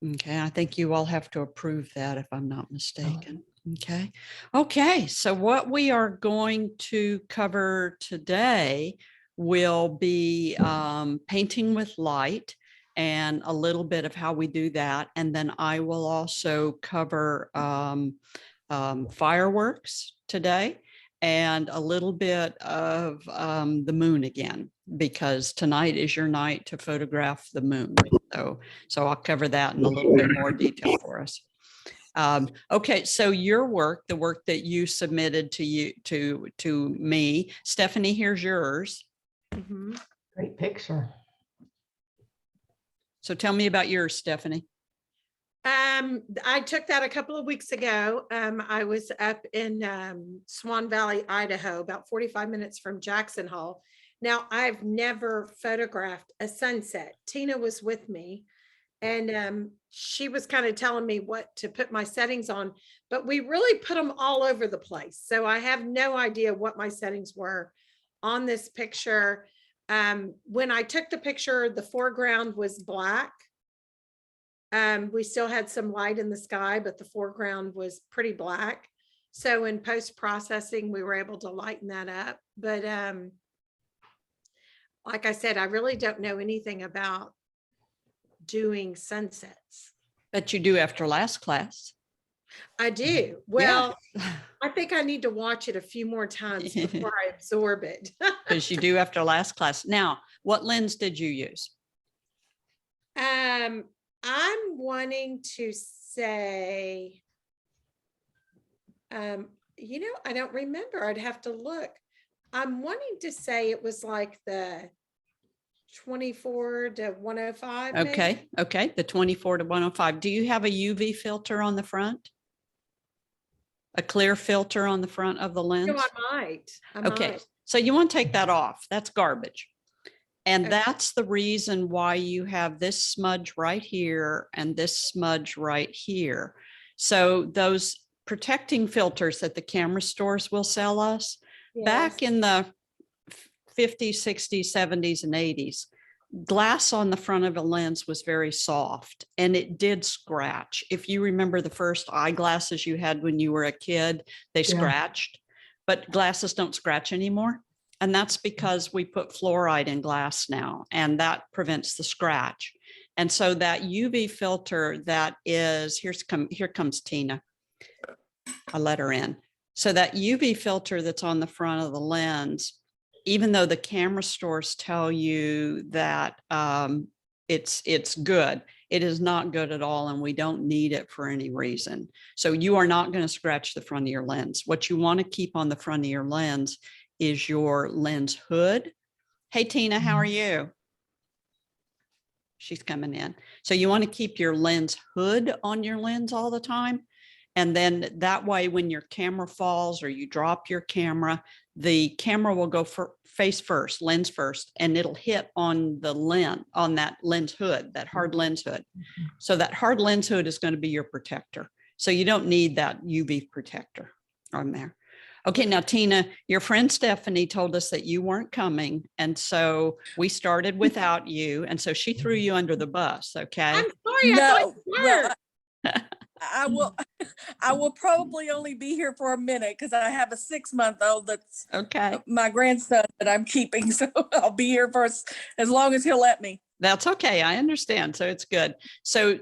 Okay, I think you all have to approve that if I'm not mistaken. Okay. Okay, so what we are going to cover today will be painting with light and a little bit of how we do that. And then I will also cover fireworks today and a little bit of the moon again, because tonight is your night to photograph the moon. So I'll cover that in a little bit more detail for us. Okay, so your work, the work that you submitted to me, Stephanie, here's yours. Great picture. So tell me about yours, Stephanie. I took that a couple of weeks ago. I was up in Swan Valley, Idaho, about 45 minutes from Jackson Hole. Now, I've never photographed a sunset. Tina was with me, and she was kind of telling me what to put my settings on, but we really put them all over the place. So I have no idea what my settings were on this picture. When I took the picture, the foreground was black. We still had some light in the sky, but the foreground was pretty black. So in post-processing, we were able to lighten that up. But like I said, I really don't know anything about doing sunsets. But you do after last class. I do. Well, I think I need to watch it a few more times before I absorb it. Because you do after last class. Now, what lens did you use? I'm wanting to say, you know, I don't remember. I'd have to look. I'm wanting to say it was like the 24 to 105. Okay, maybe? okay, the 24 to 105. Do you have a UV filter on the front? A clear filter on the front of the lens? No, I might. Okay, so you want to take that off. That's garbage. And Okay. that's the reason why you have this smudge right here and this smudge right here. So those protecting filters that the camera stores will sell us, back in the 50s, 60s, 70s, and 80s, glass on the front of a lens was very soft and it did scratch. If you remember the first eyeglasses you had when you were a kid, they scratched, but glasses don't scratch anymore. And that's because we put fluoride in glass now, and that prevents the scratch. And so that UV filter that is, here comes Tina. I let her in. So that UV filter that's on the front of the lens, even though the camera stores tell you that it's good, it is not good at all, and we don't need it for any reason. So you are not going to scratch the front of your lens. What you want to keep on the front of your lens is your lens hood. Hey, Tina, how are you? She's coming in. So you want to keep your lens hood on your lens all the time. And then that way, when your camera falls or you drop your camera, the camera will go for face first, lens first, and it'll hit on the lens, on that lens hood, that hard lens hood. So that hard lens hood is going to be your protector. So you don't need that UV protector on there. Okay, now, Tina, your friend Stephanie told us that you weren't coming. And so we started without you. And so she threw you under the bus. Okay. I'm sorry. No, I well, I will probably only be here for a minute because I have a 6-month-old that's okay. My grandson that I'm keeping. So I'll be here for as long as he'll let me. That's okay. I understand. So it's good. So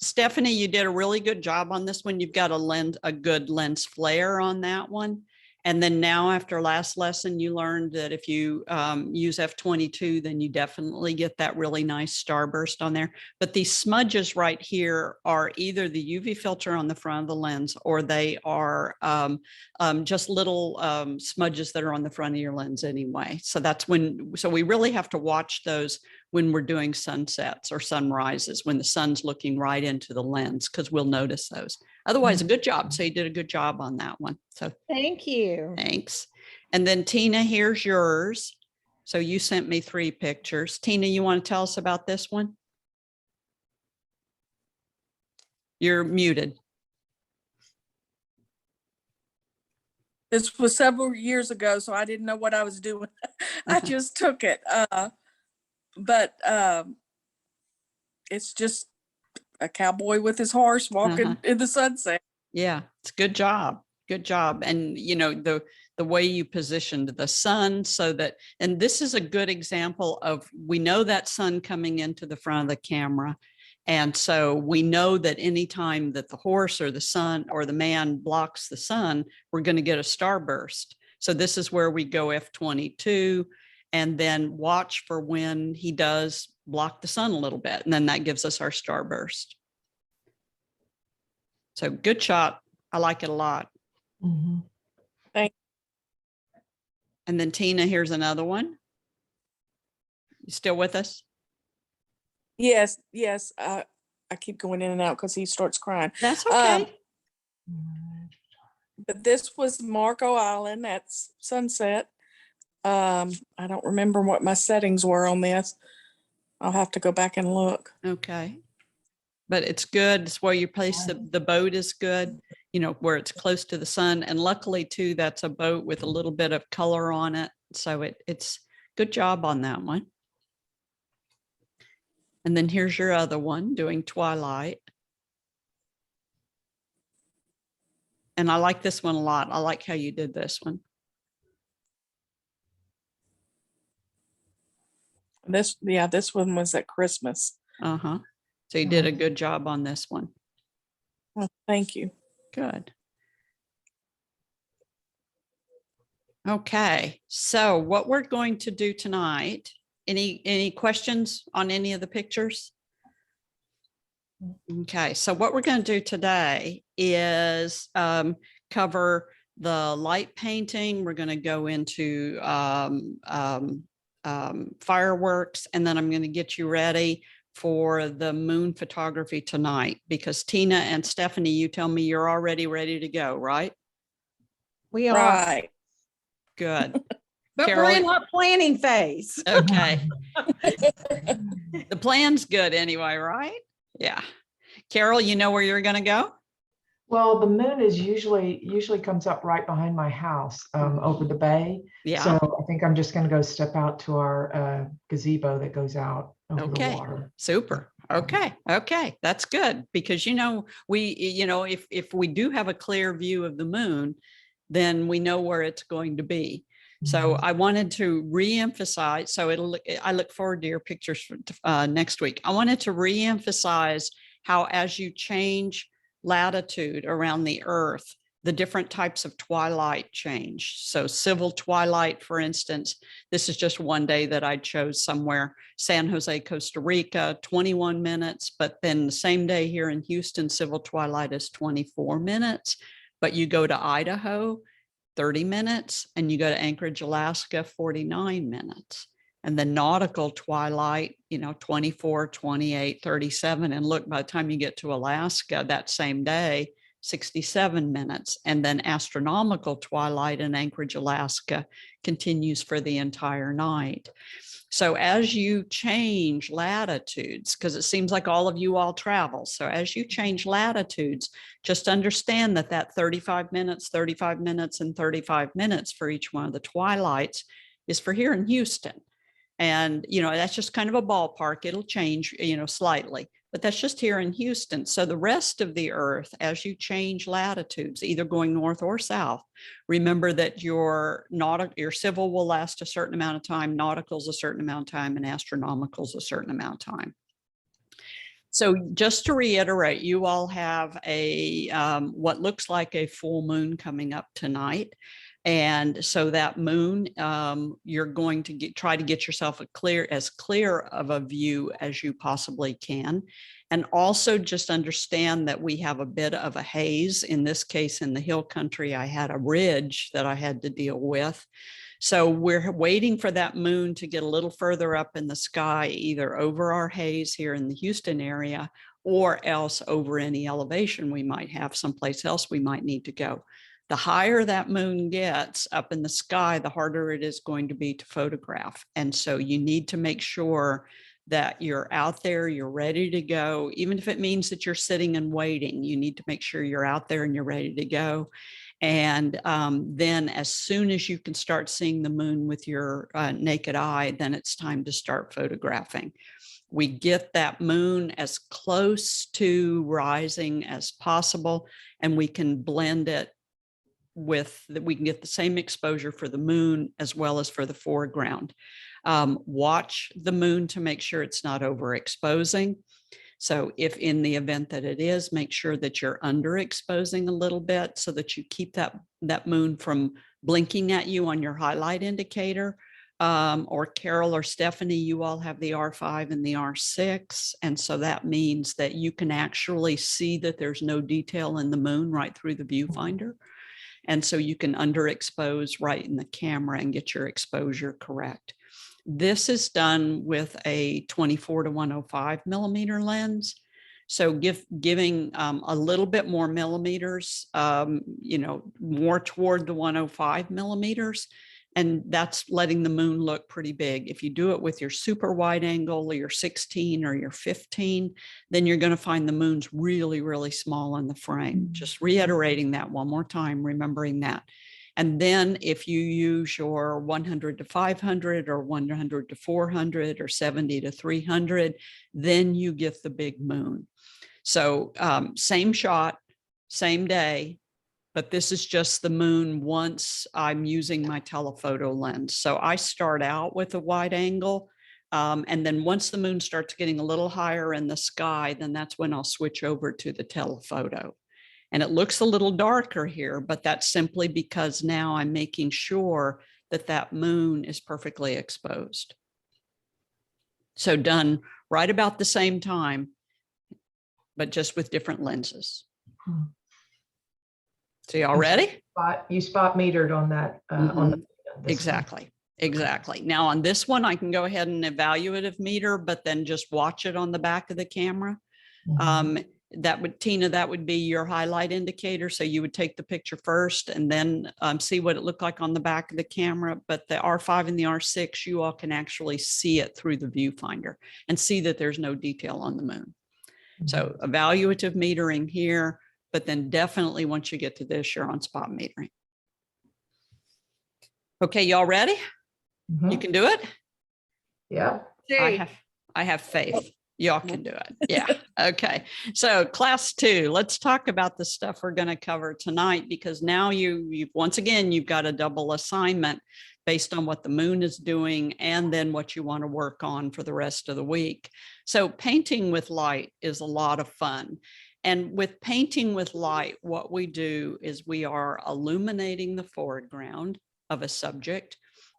Stephanie, you did a really good job on this one. You've got a good lens flare on that one. And then now after last lesson, you learned that if you use F22, then you definitely get that really nice starburst on there. But these smudges right here are either the UV filter on the front of the lens, or they are just little smudges that are on the front of your lens anyway. So so we really have to watch those when we're doing sunsets or sunrises, when the sun's looking right into the lens, because we'll notice those. Otherwise, a good job. So you did a good job on that one. So thank you. thanks. And then Tina, here's yours. So you sent me 3 pictures. Tina, you want to tell us about this one? You're muted. This was several years ago, so I didn't know what I was doing. I just took it. But it's just a cowboy with his horse walking Uh-huh. in the sunset. Yeah, it's a good job. Good job. And the way you positioned the sun so that, and this is a good example of, we know that sun coming into the front of the camera. And so we know that anytime that the horse or the sun or the man blocks the sun, we're going to get a starburst. So this is where we go F22 and then watch for when he does block the sun a little bit. And then that gives us our starburst. So good shot. I like it a lot. Mhm. And then Tina, here's another one. You still with us? Yes, yes. I keep going in and out because he starts crying. That's okay. But this was Marco Island. That's sunset. I don't remember what my settings were on this. I'll have to go back and look. Okay. But it's good. It's where you place the boat is good, where it's close to the sun. And luckily too, that's a boat with a little bit of color on it. So it's good job on that one. And then here's your other one doing twilight. And I like this one a lot. I like how you did this one. This one was at Christmas. Uh-huh. So you did a good job on this one. Oh, thank you. Good. Okay, so what we're going to do tonight, any questions on any of the pictures? Okay, so what we're going to do today is cover the light painting. We're going to go into fireworks, and then I'm going to get you ready for the moon photography tonight, because Tina and Stephanie, you tell me you're already ready to go, right? We are, Right. Good. but Carol- we're in our planning phase. Okay. The plan's good anyway, right? Yeah. Carol, you know where you're going to go? Well, the moon is usually comes up right behind my house, over the bay. Yeah. So I think I'm just going to go step out to our gazebo that goes out over the Okay. water. Super. Okay. Okay. That's good, because, if we do have a clear view of the moon, then we know where it's going to be. So I wanted to reemphasize, I look forward to your pictures for, next week. I wanted to reemphasize how, as you change latitude around the earth, the different types of twilight change. So civil twilight, for instance, this is just one day that I chose somewhere, San Jose, Costa Rica, 21 minutes, but then the same day here in Houston, civil twilight is 24 minutes, but you go to Idaho, 30 minutes, and you go to Anchorage, Alaska, 49 minutes. And the nautical twilight, 24, 28, 37. And look, by the time you get to Alaska that same day, 67 minutes. And then astronomical twilight in Anchorage, Alaska continues for the entire night. So as you change latitudes, because it seems like all of you all travel. So as you change latitudes, just understand that 35 minutes, 35 minutes, and 35 minutes for each one of the twilights is for here in Houston. And, that's just kind of a ballpark. It'll change, slightly, but that's just here in Houston. So the rest of the earth, as you change latitudes, either going north or south, remember that your civil will last a certain amount of time, nautical's a certain amount of time, and astronomical's a certain amount of time. So just to reiterate, you all have a what looks like a full moon coming up tonight. And so that moon, you're going to try to get yourself as clear of a view as you possibly can. And also just understand that we have a bit of a haze. In this case, in the hill country, I had a ridge that I had to deal with. So we're waiting for that moon to get a little further up in the sky, either over our haze here in the Houston area, or else over any elevation we might have someplace else we might need to go. The higher that moon gets up in the sky, the harder it is going to be to photograph. And so you need to make sure that you're out there, you're ready to go. Even if it means that you're sitting and waiting, you need to make sure you're out there and you're ready to go. And then as soon as you can start seeing the moon with your naked eye, then it's time to start photographing. We get that moon as close to rising as possible, and we can blend it with that. We can get the same exposure for the moon as well as for the foreground. Watch the moon to make sure it's not overexposing. So if in the event that it is, make sure that you're underexposing a little bit so that you keep that moon from blinking at you on your highlight indicator. Or Carol or Stephanie, you all have the R5 and the R6. And so that means that you can actually see that there's no detail in the moon right through the viewfinder. And so you can underexpose right in the camera and get your exposure correct. This is done with a 24 to 105 millimeter lens. So giving a little bit more millimeters, more toward the 105 millimeters. And that's letting the moon look pretty big. If you do it with your super wide angle or your 16 or your 15, then you're going to find the moon's really, really small in the frame. Just reiterating that one more time, remembering that. And then if you use your 100 to 500 or 100 to 400 or 70 to 300, then you get the big moon. So same shot, same day, but this is just the moon once I'm using my telephoto lens. So I start out with a wide angle. And then once the moon starts getting a little higher in the sky, then that's when I'll switch over to the telephoto. And it looks a little darker here, but that's simply because now I'm making sure that that moon is perfectly exposed. So done right about the same time, but just with different lenses. So y'all ready? You spot metered on that. Exactly. Exactly. Now on this one, I can go ahead and evaluative meter, but then just watch it on the back of the camera. Tina, that would be your highlight indicator. So you would take the picture first and then see what it looked like on the back of the camera. But the R5 and the R6, you all can actually see it through the viewfinder and see that there's no detail on the moon. So evaluative metering here, but then definitely once you get to this, you're on spot metering. Okay, y'all ready? You can do it? Yeah. I have faith. Y'all can do it. Yeah. Okay. So class 2, let's talk about the stuff we're going to cover tonight, because now you've once again, you've got a double assignment based on what the moon is doing and then what you want to work on for the rest of the week. So painting with light is a lot of fun. And with painting with light, what we do is we are illuminating the foreground of a subject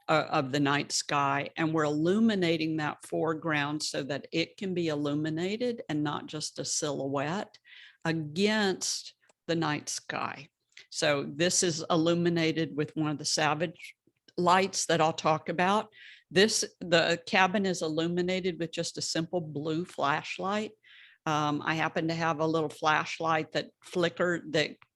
of the night sky, and we're illuminating that foreground so that it can be illuminated and not just a silhouette against the night sky. So this is illuminated with one of the Savage lights that I'll talk about. The cabin is illuminated with just a simple blue flashlight. I happen to have a little flashlight that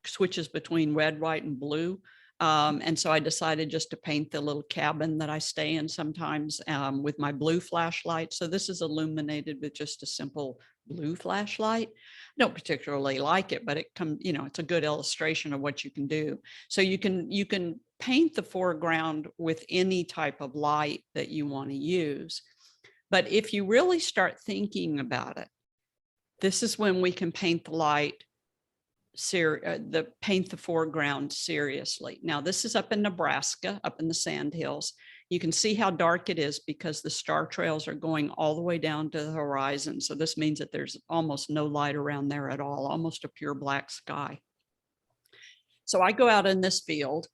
switches between red, white, and blue. And so I decided just to paint the little cabin that I stay in sometimes with my blue flashlight. So this is illuminated with just a simple blue flashlight. I don't particularly like it, but it's a good illustration of what you can do. So you can paint the foreground with any type of light that you want to use. But if you really start thinking about it, this is when we can paint the light, paint the foreground seriously. Now, this is up in Nebraska, up in the Sandhills. You can see how dark it is because the star trails are going all the way down to the horizon. So this means that there's almost no light around there at all, almost a pure black sky. So I go out in this field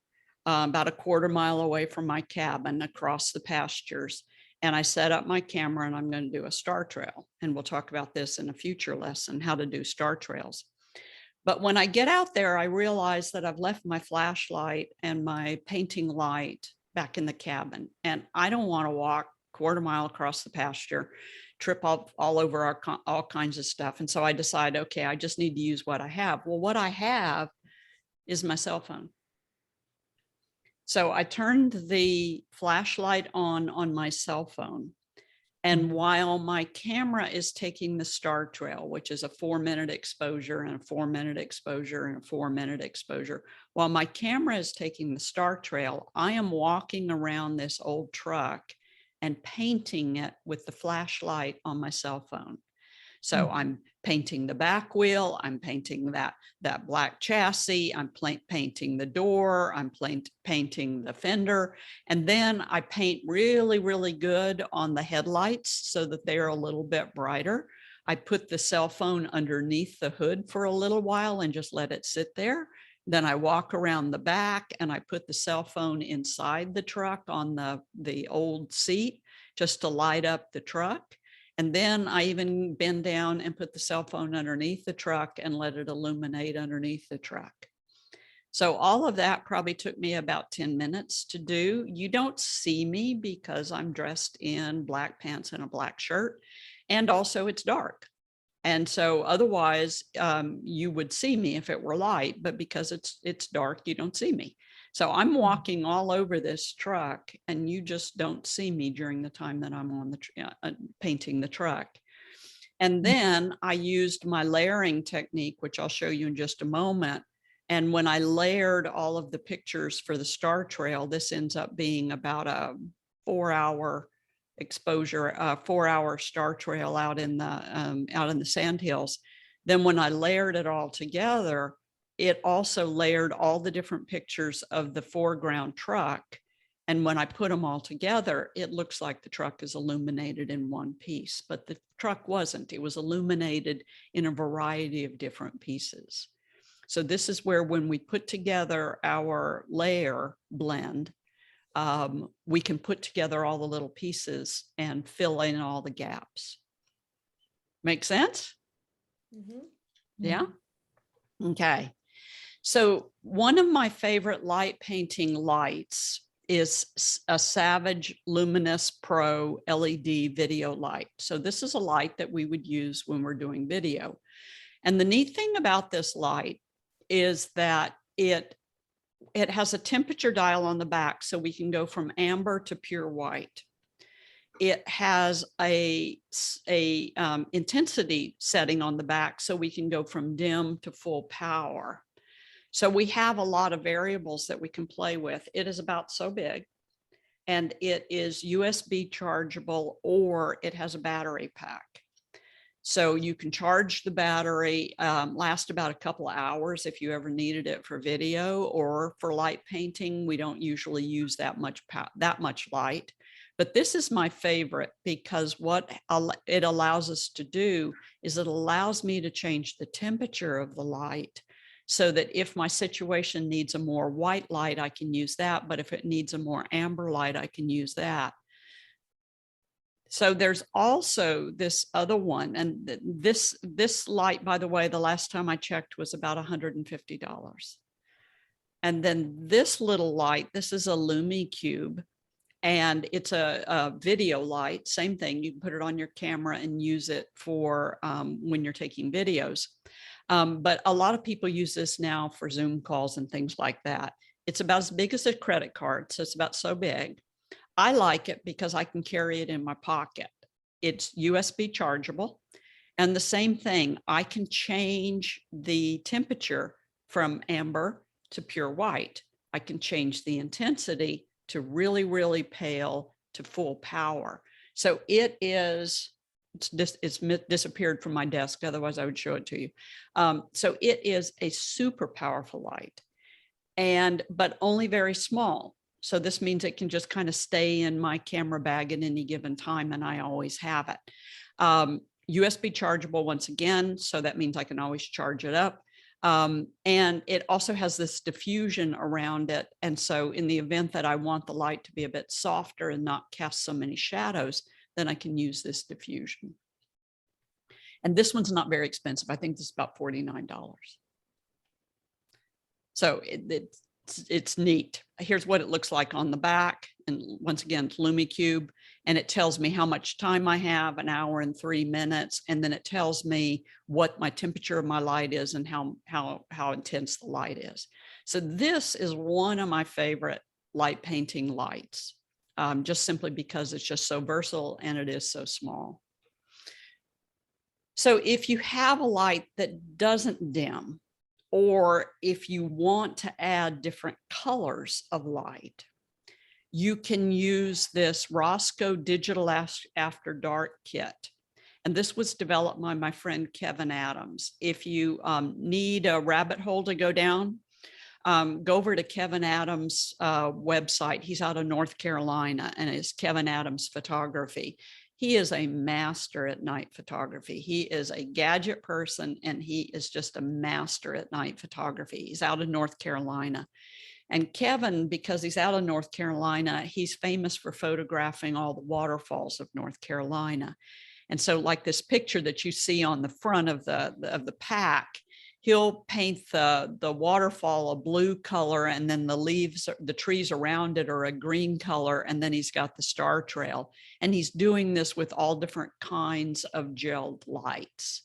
about a quarter mile away from my cabin across the pastures, and I set up my camera and I'm going to do a star trail. And we'll talk about this in a future lesson, how to do star trails. But when I get out there, I realize that I've left my flashlight and my painting light back in the cabin. And I don't want to walk a quarter mile across the pasture, trip all over all kinds of stuff. And so I decide, okay, I just need to use what I have. Well, what I have is my cell phone. So I turned the flashlight on my cell phone. And while my camera is taking the star trail, which is a 4-minute exposure and a 4-minute exposure and a 4-minute exposure, while my camera is taking the star trail, I am walking around this old truck and painting it with the flashlight on my cell phone. So I'm painting the back wheel, I'm painting that black chassis, I'm painting the door, I'm painting the fender, and then I paint really, really good on the headlights so that they're a little bit brighter. I put the cell phone underneath the hood for a little while and just let it sit there. Then I walk around the back and I put the cell phone inside the truck on the old seat just to light up the truck. And then I even bend down and put the cell phone underneath the truck and let it illuminate underneath the truck. So all of that probably took me about 10 minutes to do. You don't see me because I'm dressed in black pants and a black shirt. And also it's dark. And so otherwise you would see me if it were light, but because it's dark, you don't see me. So I'm walking all over this truck and you just don't see me during the time that I'm on the painting the truck. And then I used my layering technique, which I'll show you in just a moment. And when I layered all of the pictures for the star trail, this ends up being about a 4-hour exposure, 4-hour star trail out in the sandhills. Then when I layered it all together, it also layered all the different pictures of the foreground truck. And when I put them all together, it looks like the truck is illuminated in one piece, but the truck wasn't. It was illuminated in a variety of different pieces. So this is where when we put together our layer blend, we can put together all the little pieces and fill in all the gaps. Make sense? Yeah. Okay. So one of my favorite light painting lights is a Savage Luminous Pro LED video light. So this is a light that we would use when we're doing video. And the neat thing about this light is that it has a temperature dial on the back, so we can go from amber to pure white. It has a intensity setting on the back, so we can go from dim to full power. So we have a lot of variables that we can play with. It is about so big, and it is USB chargeable, or it has a battery pack. So you can charge the battery, last about a couple of hours if you ever needed it for video or for light painting. We don't usually use that much light, but this is my favorite because what it allows us to do is it allows me to change the temperature of the light so that if my situation needs a more white light, I can use that. But if it needs a more amber light, I can use that. So there's also this other one. And this light, by the way, the last time I checked was about $150. And then this little light, this is a LumiCube, and it's a video light. Same thing. You can put it on your camera and use it for when you're taking videos. But a lot of people use this now for Zoom calls and things like that. It's about as big as a credit card. So it's about so big. I like it because I can carry it in my pocket. It's USB chargeable. And the same thing, I can change the temperature from amber to pure white. I can change the intensity to really, really pale to full power. So it's disappeared from my desk. Otherwise I would show it to you. So it is a super powerful light, but only very small. So this means it can just kind of stay in my camera bag at any given time, and I always have it. USB chargeable once again, so that means I can always charge it up. And it also has this diffusion around it. And so in the event that I want the light to be a bit softer and not cast so many shadows, then I can use this diffusion. And this one's not very expensive. I think this is about $49. So it's neat. Here's what it looks like on the back. And once again, it's LumiCube, and it tells me how much time I have, 1 hour and 3 minutes. And then it tells me what my temperature of my light is and how intense the light is. So this is one of my favorite light painting lights. just simply because it's just so versatile and it is so small. So if you have a light that doesn't dim, or if you want to add different colors of light, you can use this Roscoe Digital After Dark kit. And this was developed by my friend Kevin Adams. If you need a rabbit hole to go down, go over to Kevin Adams' website. He's out of North Carolina and it's Kevin Adams Photography. He is a master at night photography. He is a gadget person and he is just a master at night photography. He's out of North Carolina. And Kevin, because he's out of North Carolina, he's famous for photographing all the waterfalls of North Carolina. And so like this picture that you see on the front of the pack, he'll paint the waterfall a blue color, and then the leaves, the trees around it are a green color, and then he's got the star trail. And he's doing this with all different kinds of gelled lights.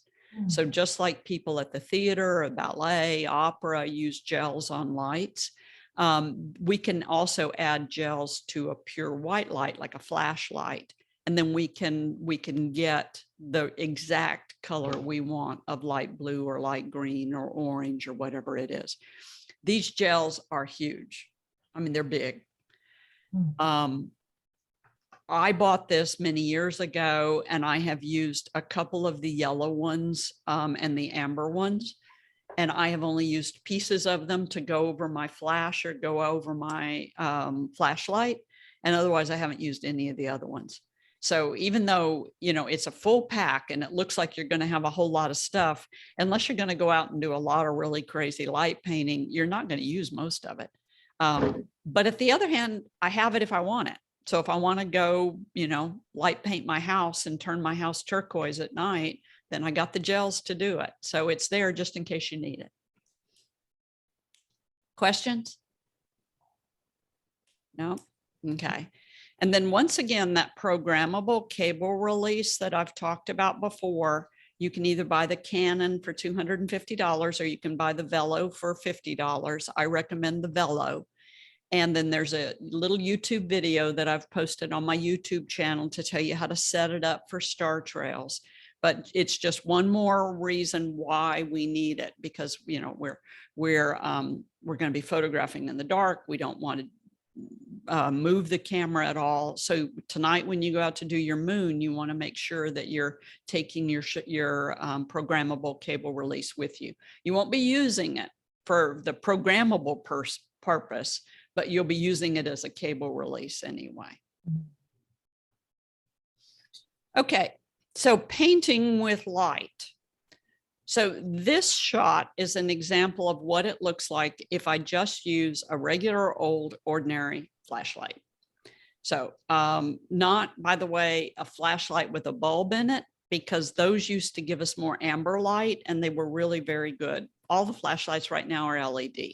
So just like people at the theater or ballet, opera use gels on lights, we can also add gels to a pure white light, like a flashlight. And then we can get the exact color we want of light blue or light green or orange or whatever it is. These gels are huge. I mean, they're big. I bought this many years ago and I have used a couple of the yellow ones and the amber ones. And I have only used pieces of them to go over my flash or go over my flashlight. And otherwise I haven't used any of the other ones. So even though, you know, it's a full pack and it looks like you're going to have a whole lot of stuff, unless you're going to go out and do a lot of really crazy light painting, you're not going to use most of it. But at the other hand, I have it if I want it. So if I want to go, you know, light paint my house and turn my house turquoise at night, then I got the gels to do it. So it's there just in case you need it. Questions? No? Okay. And then once again, that programmable cable release that I've talked about before, you can either buy the Canon for $250 or you can buy the Velo for $50. I recommend the Velo. And then there's a little YouTube video that I've posted on my YouTube channel to tell you how to set it up for star trails. But it's just one more reason why we need it, because, you know, we're going to be photographing in the dark. We don't want to move the camera at all. So tonight, when you go out to do your moon, you want to make sure that you're taking your programmable cable release with you. You won't be using it for the programmable purpose, but you'll be using it as a cable release anyway. Okay, so painting with light. So this shot is an example of what it looks like if I just use a regular old ordinary flashlight. So not, by the way, a flashlight with a bulb in it, because those used to give us more amber light and they were really very good. All the flashlights right now are LED.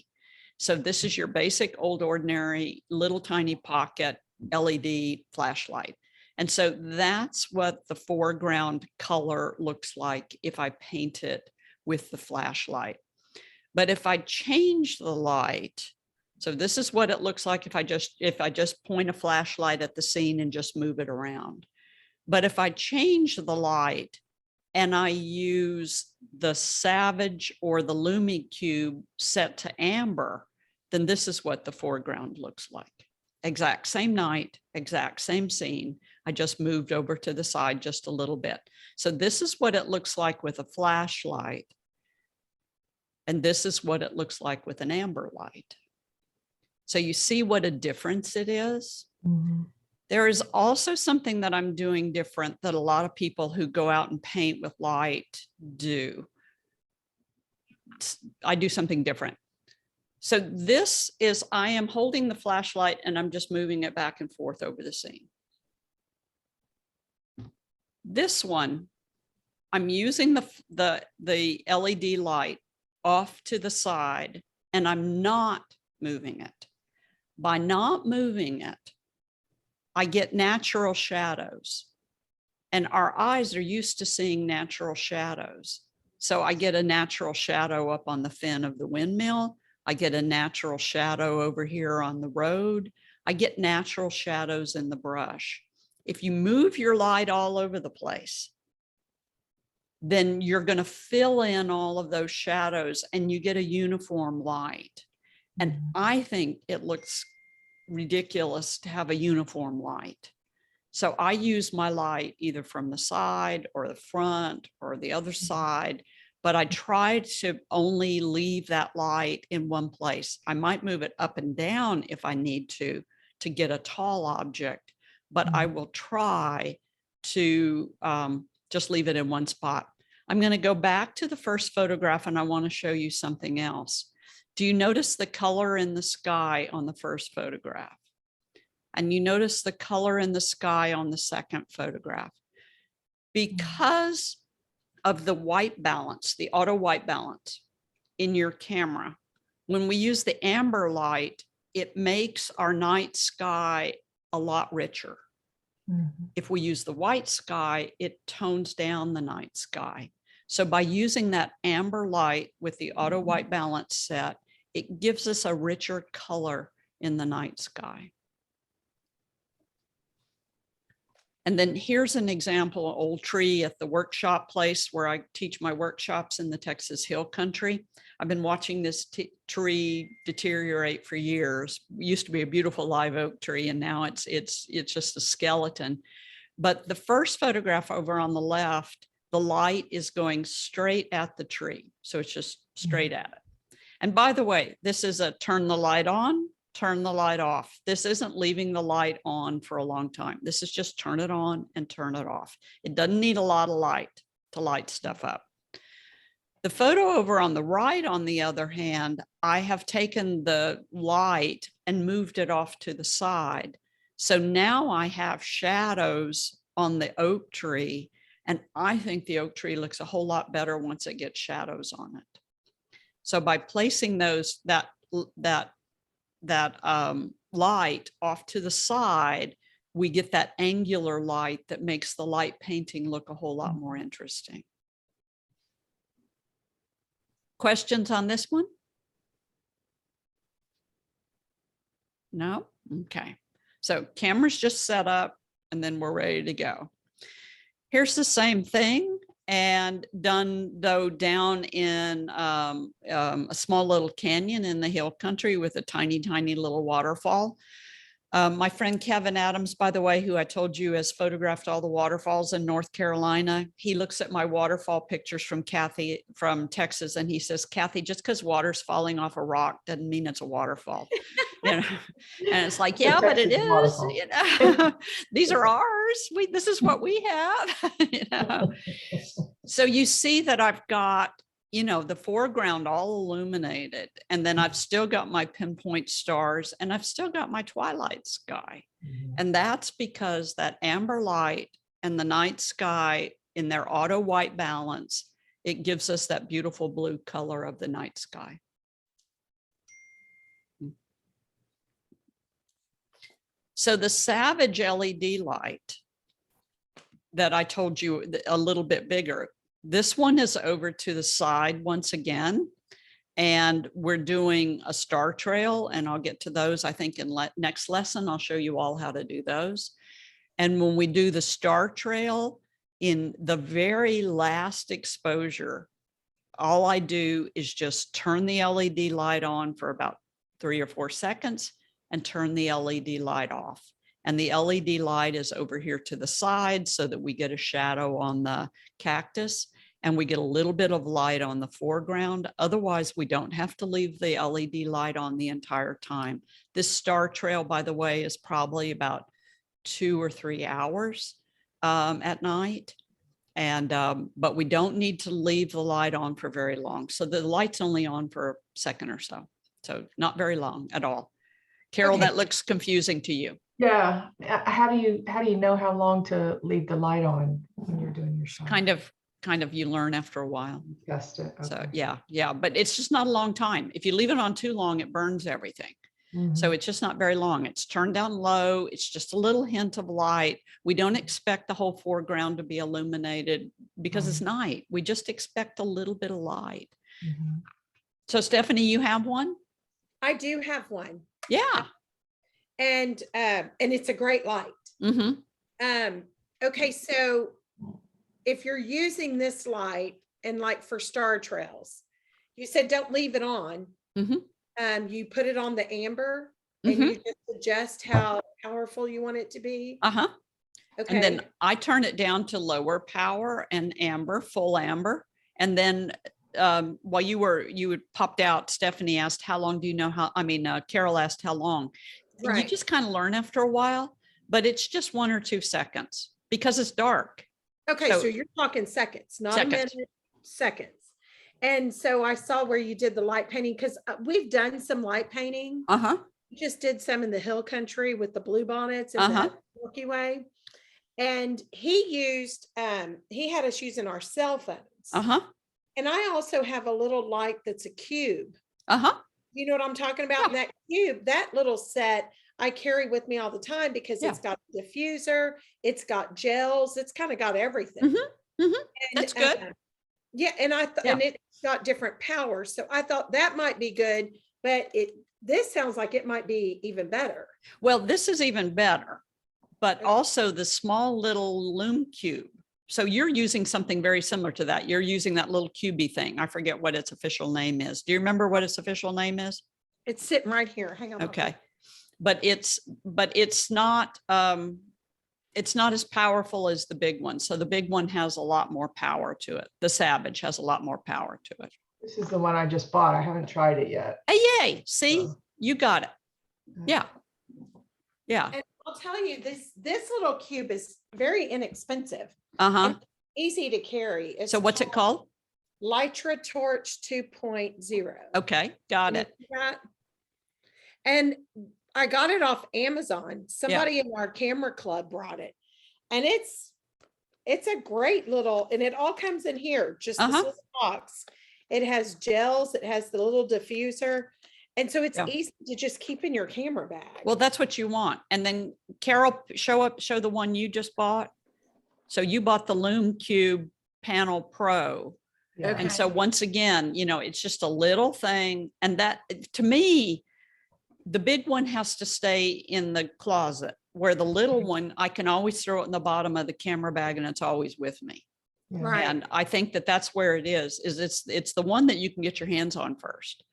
So this is your basic old ordinary little tiny pocket LED flashlight. And so that's what the foreground color looks like if I paint it with the flashlight. But if I change the light, so this is what it looks like if I just point a flashlight at the scene and just move it around. But if I change the light and I use the Savage or the LumiCube set to amber, then this is what the foreground looks like. Exact same night, exact same scene. I just moved over to the side just a little bit. So this is what it looks like with a flashlight. And this is what it looks like with an amber light. So you see what a difference it is. Mm-hmm. There is also something that I'm doing different that a lot of people who go out and paint with light do. I do something different. So this is, I am holding the flashlight and I'm just moving it back and forth over the scene. This one, I'm using the LED light off to the side and I'm not moving it. By not moving it, I get natural shadows, and our eyes are used to seeing natural shadows. So I get a natural shadow up on the fin of the windmill. I get a natural shadow over here on the road. I get natural shadows in the brush. If you move your light all over the place, then you're going to fill in all of those shadows and you get a uniform light. And I think it looks ridiculous to have a uniform light. So I use my light either from the side or the front or the other side, but I try to only leave that light in one place. I might move it up and down if I need to get a tall object, but I will try to just leave it in one spot. I'm going to go back to the first photograph and I want to show you something else. Do you notice the color in the sky on the first photograph? And you notice the color in the sky on the second photograph. Because of the white balance, the auto white balance in your camera, when we use the amber light, it makes our night sky a lot richer. If we use the white sky, it tones down the night sky. So by using that amber light with the auto white balance set, it gives us a richer color in the night sky. And then here's an example, an old tree at the workshop place where I teach my workshops in the Texas Hill Country. I've been watching this tree deteriorate for years. It used to be a beautiful live oak tree, and now it's just a skeleton. But the first photograph over on the left, the light is going straight at the tree. So it's just straight at it. And by the way, this is a turn the light on, turn the light off. This isn't leaving the light on for a long time. This is just turn it on and turn it off. It doesn't need a lot of light to light stuff up. The photo over on the right, on the other hand, I have taken the light and moved it off to the side. So now I have shadows on the oak tree, and I think the oak tree looks a whole lot better once it gets shadows on it. So by placing those, that light off to the side, we get that angular light that makes the light painting look a whole lot more interesting. Questions on this one? No? Okay. So camera's just set up and then we're ready to go. Here's the same thing, and done though down in a small little canyon in the hill country with a tiny, tiny little waterfall. My friend Kevin Adams, by the way, who I told you has photographed all the waterfalls in North Carolina, he looks at my waterfall pictures from Kathy from Texas, and he says, Kathy, just because water's falling off a rock doesn't mean it's a waterfall. You know? And it's like, yeah, but it is. You know? These are ours. This is what we have. You know? So you see that I've got, you know, the foreground all illuminated, and then I've still got my pinpoint stars, and I've still got my twilight sky. And that's because that amber light and the night sky in their auto white balance, it gives us that beautiful blue color of the night sky. So the Savage LED light that I told you a little bit bigger, this one is over to the side once again, and we're doing a star trail, and I'll get to those, I think, in next lesson. I'll show you all how to do those. And when we do the star trail, in the very last exposure, all I do is just turn the LED light on for about 3 or 4 seconds and turn the LED light off. And the LED light is over here to the side so that we get a shadow on the cactus and we get a little bit of light on the foreground. Otherwise, we don't have to leave the LED light on the entire time. This star trail, by the way, is probably about 2 or 3 hours at night. And but we don't need to leave the light on for very long. So the light's only on for a second or so. So not very long at all. Carol, Okay. that looks confusing to you. Yeah. How do you know how long to leave the light on when you're doing your shot? Kind of you learn after a while. Test it. So Okay. yeah, but it's just not a long time. If you leave it on too long, it burns everything. So it's just not very long. It's turned down low. It's just a little hint of light. We don't expect the whole foreground to be illuminated because it's night. We just expect a little bit of light. So Stephanie, you have one? I do have one. Yeah. and it's a great light. Mm-hmm. Okay, so if you're using this light and like for star trails, you said don't leave it on. You put it on the amber and you just adjust how powerful you want it to be. Uh-huh. Okay. And then I turn it down to lower power and amber, full amber. And then while you had popped out, Stephanie asked, how long do you know how, Carol asked how long. You Right. just kind of learn after a while, but it's just 1 or 2 seconds because it's dark. Okay, so- so you're talking seconds, not a Seconds. minute, seconds. And so I saw where you did the light painting, because we've done some light painting. Uh-huh. We just did some in the hill country with the blue bonnets and Uh-huh. the Milky Way. And he had us using our cell phones. Uh-huh. And I also have a little light that's a cube. Uh-huh. You know what I'm talking about? Yeah. And that cube, that little set I carry with me all the time because Yeah. it's got a diffuser, it's got gels, it's kind of got everything. Mhm. And, That's good. yeah, and Yeah. and it's got different powers. So I thought that might be good, but this sounds like it might be even better. Well, this is even better, but also the small little Lume Cube. So you're using something very similar to that. You're using that little cubey thing. I forget what its official name is. Do you remember what its official name is? It's sitting right here. Hang on. I'll Okay. put- But it's not as powerful as the big one. So the big one has a lot more power to it. The Savage has a lot more power to it. This is the one I just bought. I haven't tried it yet. Hey, yay. See, Oh. you got it. Yeah. Yeah. And I'll tell you, this little cube is very inexpensive, Uh-huh. and easy to carry. It's So what's it called? Lytra Torch 2.0. Okay. Got it. And I got it off Amazon. Somebody in our camera club brought it. And it's a great little, and it all comes in here, just this little box. It has gels, it has the little diffuser. And so it's Yeah. easy to just keep in your camera bag. Well, that's what you want. And then Carol, show the one you just bought. So you bought the Lume Cube Panel Pro. Yeah. Okay. And so once again, it's just a little thing. And that, to me, the big one has to stay in the closet, where the little one, I can always throw it in the bottom of the camera bag and it's always with me. Yeah. Right. And I think that that's where it is it's the one that you can get your hands on first.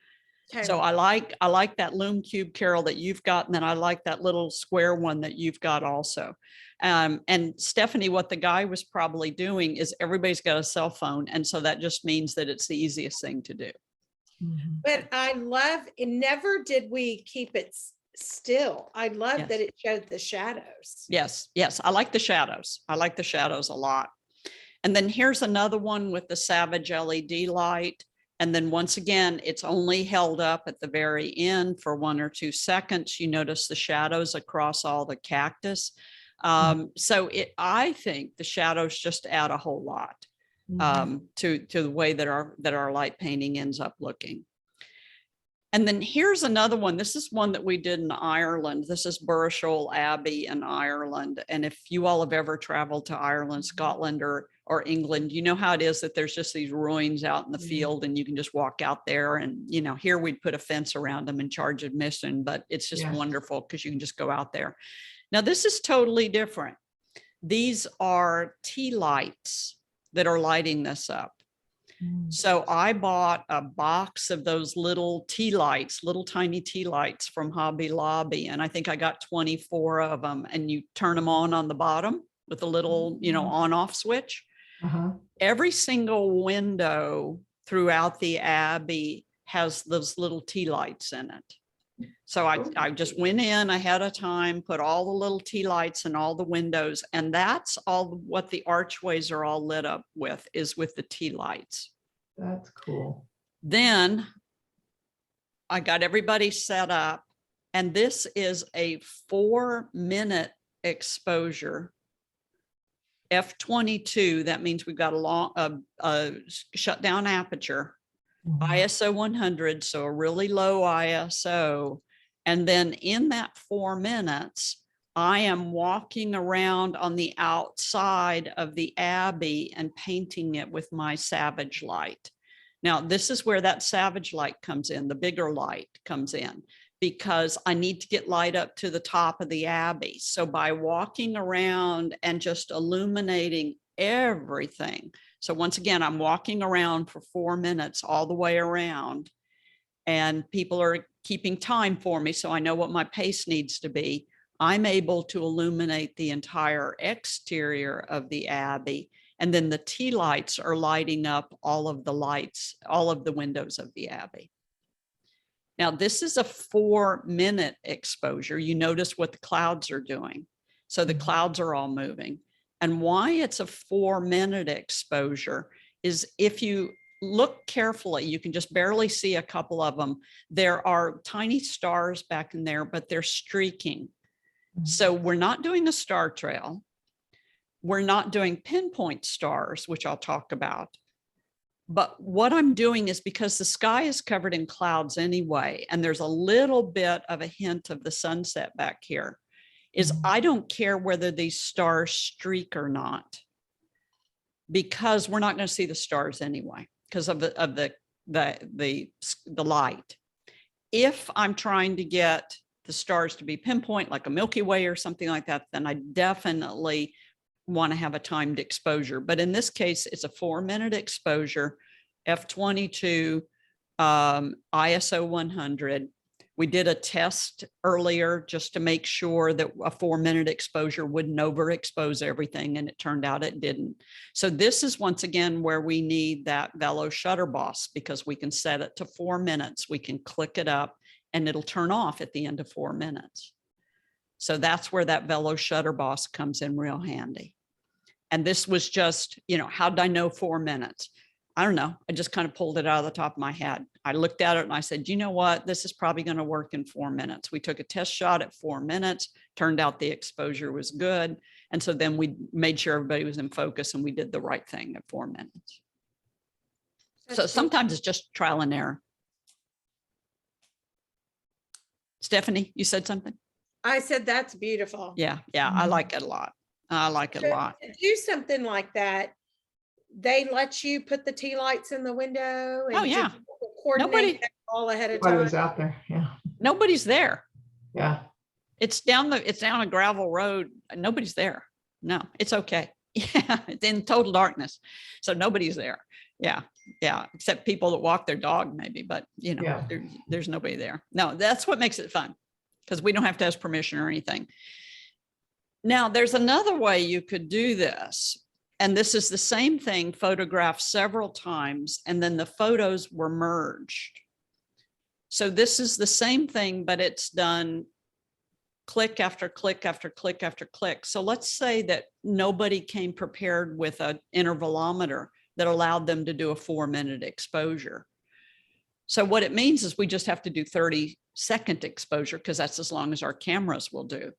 Okay. So I like that Lume Cube, Carol, that you've got. And then I like that little square one that you've got also. And Stephanie, what the guy was probably doing is everybody's got a cell phone. And so that just means that it's the easiest thing to do. Mhm. But I love, and never did we keep it still. I love Yes. that it showed the shadows. Yes, yes. I like the shadows. I like the shadows a lot. And then here's another one with the Savage LED light. And then once again, it's only held up at the very end for 1 or 2 seconds. You notice the shadows across all the cactus. So I think the shadows just add a whole lot to the way that our light painting ends up looking. And then here's another one. This is one that we did in Ireland. This is Burrishoal Abbey in Ireland. And if you all have ever traveled to Ireland, Scotland, or England, you know how it is that there's just these ruins out in the field and you can just walk out there. And, here we'd put a fence around them and charge admission, but it's just Yes. wonderful because you can just go out there. Now, this is totally different. These are tea lights that are lighting this up. Mm. So I bought a box of those little tea lights, little tiny tea lights from Hobby Lobby. And I think I got 24 of them, and you turn them on the bottom with a little, on off switch. Uh-huh. Every single window throughout the Abbey has those little tea lights in it. So I just went in ahead of time, put all the little tea lights in all the windows, and that's all what the archways are all lit up with, is with the tea lights. That's cool. Then I got everybody set up, and this is a 4-minute exposure. F22, that means we've got a shutdown aperture. Mhm. ISO 100, so a really low ISO. And then in that 4 minutes, I am walking around on the outside of the Abbey and painting it with my Savage light. Now, this is where that Savage light comes in, the bigger light comes in. because I need to get light up to the top of the Abbey. So by walking around and just illuminating everything. So once again, I'm walking around for 4 minutes all the way around, and people are keeping time for me, so I know what my pace needs to be. I'm able to illuminate the entire exterior of the Abbey. And then the tea lights are lighting up all of the lights, all of the windows of the Abbey. Now, this is a 4-minute exposure. You notice what the clouds are doing. So the clouds are all moving. And why it's a 4-minute exposure is if you look carefully, you can just barely see a couple of them. There are tiny stars back in there, but they're streaking. So we're not doing a star trail. We're not doing pinpoint stars, which I'll talk about. But what I'm doing is, because the sky is covered in clouds anyway, and there's a little bit of a hint of the sunset back here, is I don't care whether these stars streak or not, because we're not going to see the stars anyway because of the light. If I'm trying to get the stars to be pinpoint, like a Milky Way or something like that, then I definitely want to have a timed exposure. But in this case, it's a 4-minute exposure, f/22, ISO 100. We did a test earlier just to make sure that a 4-minute exposure wouldn't overexpose everything, and it turned out it didn't. So this is once again where we need that Velo Shutter Boss, because we can set it to 4 minutes. We can click it up and it'll turn off at the end of 4 minutes. So that's where that Velo Shutter Boss comes in real handy. And this was just, how did I know 4 minutes? I don't know. I just kind of pulled it out of the top of my head. I looked at it and I said, you know what? This is probably going to work in 4 minutes. We took a test shot at 4 minutes, turned out the exposure was good. And so then we made sure everybody was in focus and we did the right thing at 4 minutes. So sometimes it's just trial and error. Stephanie, you said something? I said, that's beautiful. Yeah. I like it a lot. I like it a lot. To do something like that, they let you put the tea lights in the window. Oh, yeah. Coordinate Nobody- that all ahead of I was time. out there. Yeah. Nobody's there. Yeah. It's down a gravel road. Nobody's there. No, it's okay. Yeah, it's in total darkness. So nobody's there. Yeah. Except people that walk their dog maybe, but Yeah. there's nobody there. No, that's what makes it fun, because we don't have to ask permission or anything. Now, there's another way you could do this. And this is the same thing, photographed several times, and then the photos were merged. So this is the same thing, but it's done click after click after click after click. So let's say that nobody came prepared with an intervalometer that allowed them to do a 4-minute exposure. So what it means is we just have to do 30-second exposure, because that's as long as our cameras will do.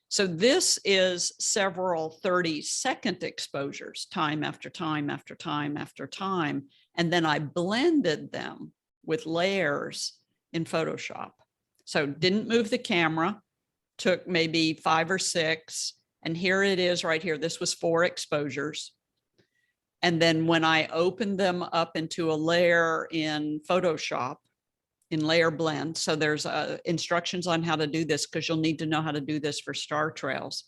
So this is several 30-second exposures, time after time after time after time. And then I blended them with layers in Photoshop. So didn't move the camera, took maybe 5 or 6. And here it is right here. This was 4 exposures. And then when I opened them up into a layer in Photoshop, in layer blend. So there's instructions on how to do this, because you'll need to know how to do this for star trails.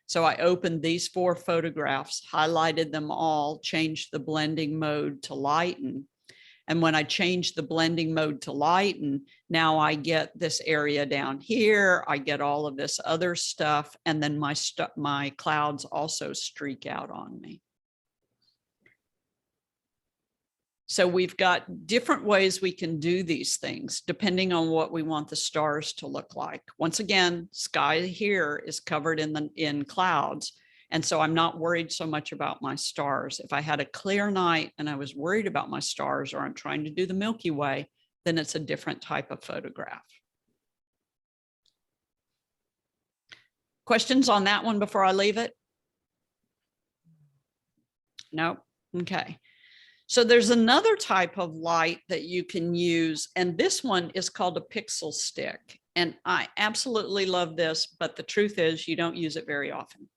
So I opened these 4 photographs, highlighted them all, changed the blending mode to lighten. And when I changed the blending mode to lighten, now I get this area down here. I get all of this other stuff. And then my clouds also streak out on me. So we've got different ways we can do these things depending on what we want the stars to look like. Once again, sky here is covered in clouds. And so I'm not worried so much about my stars. If I had a clear night and I was worried about my stars, or I'm trying to do the Milky Way, then it's a different type of photograph. Questions on that one before I leave it? No? Okay. So there's another type of light that you can use, and this one is called a pixel stick. And I absolutely love this, but the truth is you don't use it very often.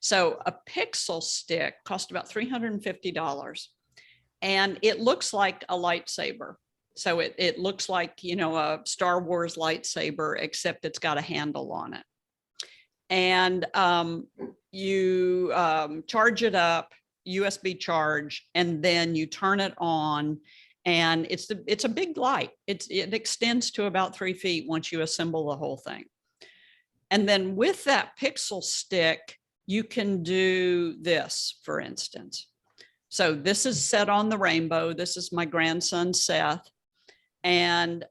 So a pixel stick cost about $350, and it looks like a lightsaber. So it looks like, you know, a Star Wars lightsaber, except it's got a handle on it. And you charge it up, USB charge, and then you turn it on. And it's a big light. It extends to about 3 feet once you assemble the whole thing. And then with that pixel stick, you can do this, for instance. So this is set on the rainbow. This is my grandson, Seth. And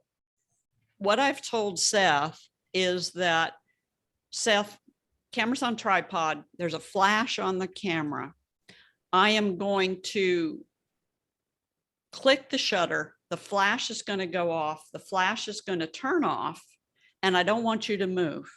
what I've told Seth is that, Seth, camera's on tripod. There's a flash on the camera. I am going to click the shutter. The flash is going to go off. The flash is going to turn off. And I don't want you to move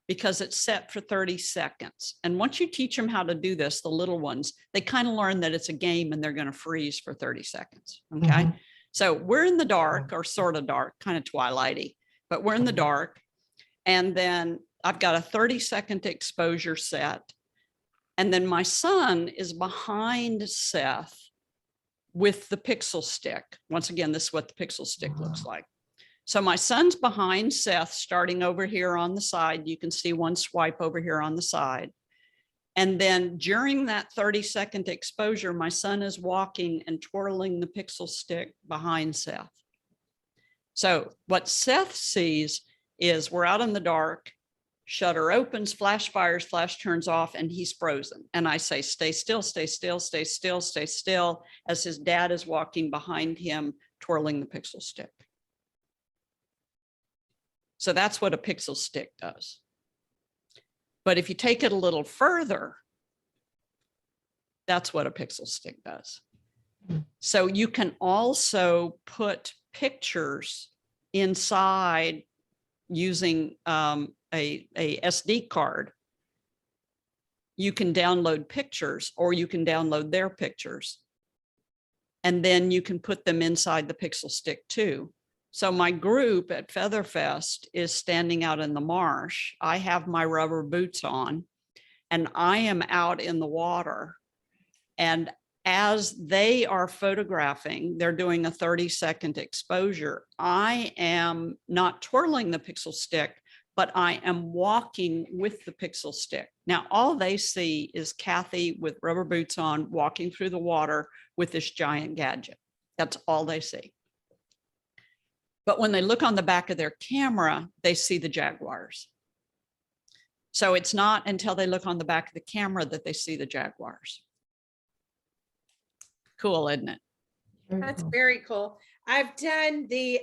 because it's set for 30 seconds. And once you teach them how to do this, the little ones, they kind of learn that it's a game and they're going to freeze for 30 seconds. Okay. Mhm. So we're in the dark, or sort of dark, kind of twilighty, but we're in the dark. And then I've got a 30-second exposure set. And then my son is behind Seth with the pixel stick. Once again, this is what the pixel stick looks like. So my son's behind Seth, starting over here on the side. You can see one swipe over here on the side. And then during that 30-second exposure, my son is walking and twirling the pixel stick behind Seth. So what Seth sees is we're out in the dark, shutter opens, flash fires, flash turns off, and he's frozen. And I say, stay still, stay still, stay still, stay still, as his dad is walking behind him, twirling the pixel stick. So that's what a pixel stick does. But if you take it a little further, that's what a pixel stick does. So you can also put pictures inside using a SD card. You can download pictures, or you can download their pictures. And then you can put them inside the pixel stick too. So my group at Featherfest is standing out in the marsh. I have my rubber boots on and I am out in the water. And as they are photographing, they're doing a 30-second exposure. I am not twirling the pixel stick, but I am walking with the pixel stick. Now, all they see is Kathy with rubber boots on, walking through the water with this giant gadget. That's all they see. But when they look on the back of their camera, they see the jaguars. So it's not until they look on the back of the camera that they see the jaguars. Cool, isn't it? Very That's cool. very cool. I've done the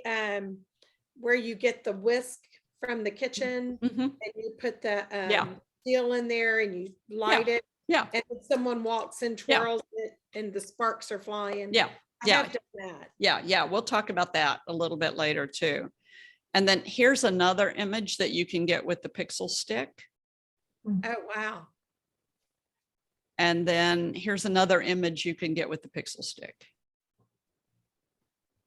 where you get the whisk from the kitchen Mhm. and you put the Yeah. steel in there and you light it, Yeah, and then someone walks and Yeah. twirls it and the sparks are flying. yeah, I yeah. have done that. yeah. We'll talk about that a little bit later too. And then here's another image that you can get with the pixel stick. Oh, wow. And then here's another image you can get with the pixel stick.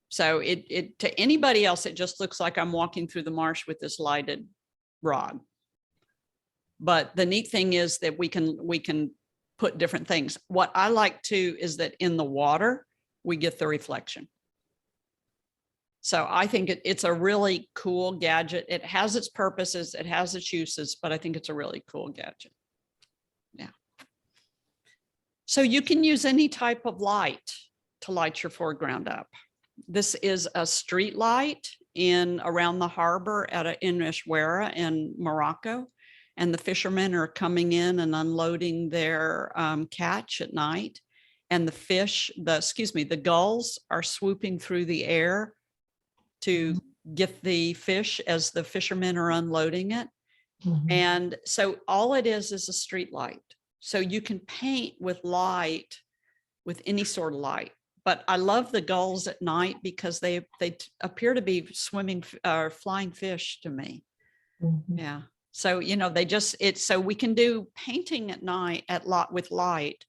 So it to anybody else, it just looks like I'm walking through the marsh with this lighted rod. But the neat thing is that we can put different things. What I like too is that in the water, we get the reflection. So I think it's a really cool gadget. It has its purposes, it has its uses, but I think it's a really cool gadget. Yeah. So you can use any type of light to light your foreground up. This is a street light around the harbor in Eshwara in Morocco. And the fishermen are coming in and unloading their catch at night. And the gulls are swooping through the air to get the fish as the fishermen are unloading it. Mhm. And so all it is a street light. So you can paint with light, with any sort of light. But I love the gulls at night because they appear to be swimming or flying fish to me. Mhm. Yeah. So, you know, so we can do painting at night with light,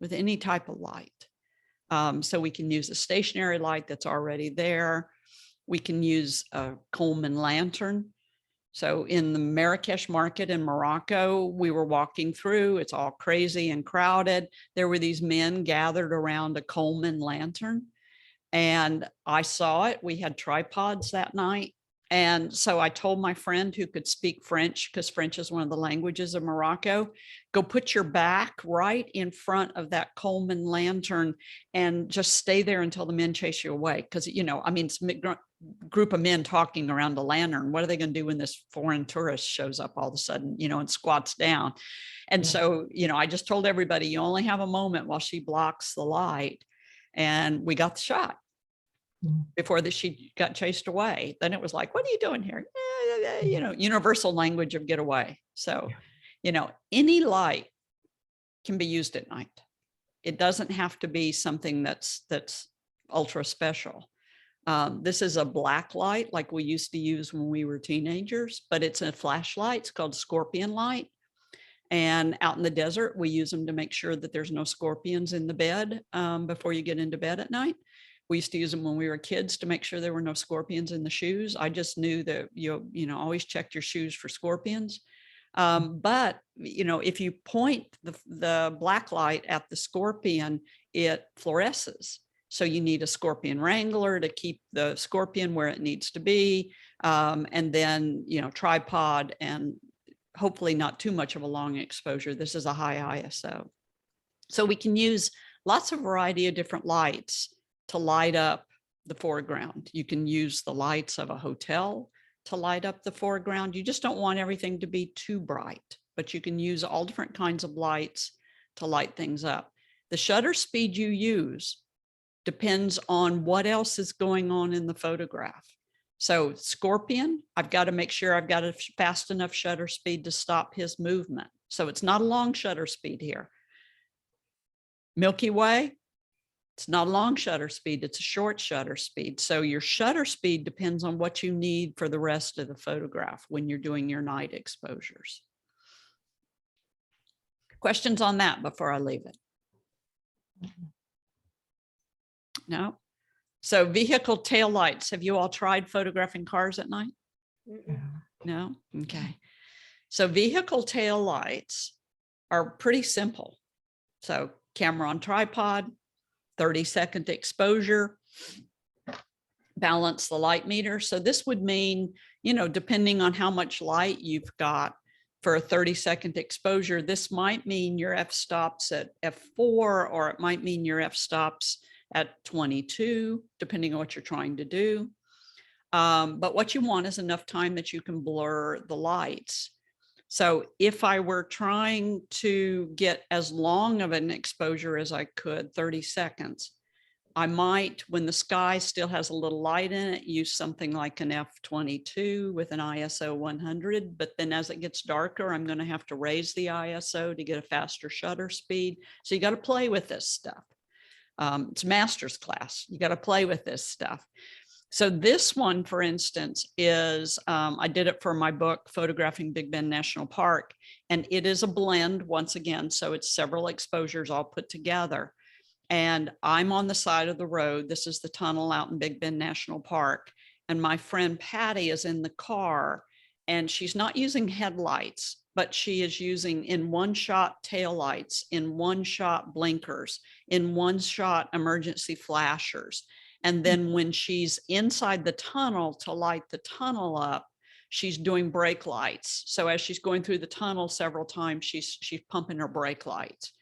with any type of light. So we can use a stationary light that's already there. We can use a Coleman lantern. So in the Marrakesh market in Morocco, we were walking through, it's all crazy and crowded. There were these men gathered around a Coleman lantern. And I saw it. We had tripods that night. And so I told my friend who could speak French, because French is one of the languages of Morocco, go put your back right in front of that Coleman lantern and just stay there until the men chase you away. Because, you know, I mean, it's a group of men talking around a lantern. What are they going to do when this foreign tourist shows up all of a sudden, you know, and squats down? And Yeah. so, you know, I just told everybody, you only have a moment while she blocks the light. And we got the shot before she got chased away. Then it was like, what are you doing here? You know, universal language of get away. So, you know, any light can be used at night. It doesn't have to be something that's ultra special. This is a black light like we used to use when we were teenagers, but it's a flashlight. It's called scorpion light. And out in the desert, we use them to make sure that there's no scorpions in the bed before you get into bed at night. We used to use them when we were kids to make sure there were no scorpions in the shoes. I just knew that you know, always check your shoes for scorpions. But, you know, if you point the black light at the scorpion, it fluoresces. So you need a scorpion wrangler to keep the scorpion where it needs to be. And then, you know, tripod and hopefully not too much of a long exposure. This is a high ISO. So we can use lots of variety of different lights to light up the foreground. You can use the lights of a hotel to light up the foreground. You just don't want everything to be too bright, but you can use all different kinds of lights to light things up. The shutter speed you use depends on what else is going on in the photograph. So scorpion, I've got to make sure I've got a fast enough shutter speed to stop his movement. So it's not a long shutter speed here. Milky Way, it's not a long shutter speed, it's a short shutter speed. So your shutter speed depends on what you need for the rest of the photograph when you're doing your night exposures. Questions on that before I leave it? No? So vehicle taillights, have you all tried photographing cars at night? No? Okay. So vehicle taillights are pretty simple. So camera on tripod, 30-second exposure, balance the light meter. So this would mean, you know, depending on how much light you've got for a 30-second exposure, this might mean your f-stops at f4, or it might mean your f-stops at 22, depending on what you're trying to do. But what you want is enough time that you can blur the lights. So if I were trying to get as long of an exposure as I could, 30 seconds, I might, when the sky still has a little light in it, use something like an f22 with an ISO 100. But then as it gets darker, I'm going to have to raise the ISO to get a faster shutter speed. So you got to play with this stuff. It's master's class. You got to play with this stuff. So this one, for instance, is, I did it for my book, Photographing Big Bend National Park, and it is a blend once again. So it's several exposures all put together. And I'm on the side of the road. This is the tunnel out in Big Bend National Park. And my friend Patty is in the car, and she's not using headlights, but she is using in one shot taillights, in one shot blinkers, in one shot emergency flashers. And then when she's inside the tunnel to light the tunnel up, she's doing brake lights. So as she's going through the tunnel several times, she's pumping her brake lights.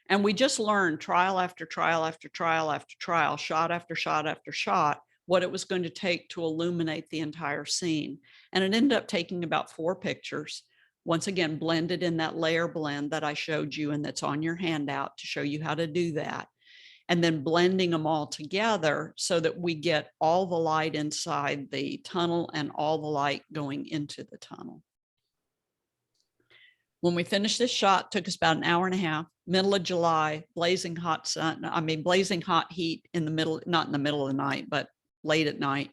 And we just learned trial after trial after trial after trial, shot after shot after shot, what it was going to take to illuminate the entire scene. And it ended up taking about 4 pictures, once again, blended in that layer blend that I showed you and that's on your handout to show you how to do that. And then blending them all together so that we get all the light inside the tunnel and all the light going into the tunnel. When we finished this shot, it took us about an hour and a half, middle of July, blazing hot sun, blazing hot heat in the middle, not in the middle of the night, but late at night.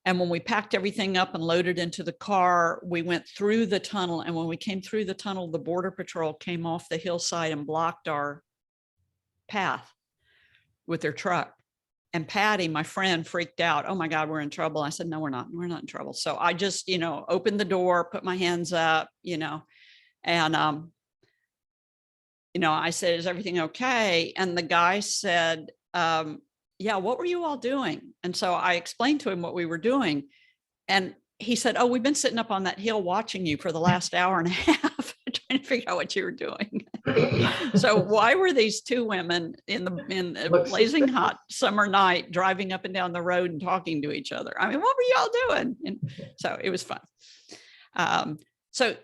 And when we packed everything up and loaded into the car, we went through the tunnel. And when we came through the tunnel, the Border Patrol came off the hillside and blocked our path with their truck. And Patty, my friend, freaked out. Oh my God, we're in trouble. I said, no, we're not. We're not in trouble. So I just, opened the door, put my hands up, and, I said, is everything okay? And the guy said, yeah, what were you all doing? And so I explained to him what we were doing. And he said, oh, we've been sitting up on that hill watching you for the last hour and a half, trying to figure out what you were doing. So why were these two women in a Looks blazing suspicious. hot summer night driving up and down the road and talking to each other? I mean, what were y'all doing? And so it was fun. So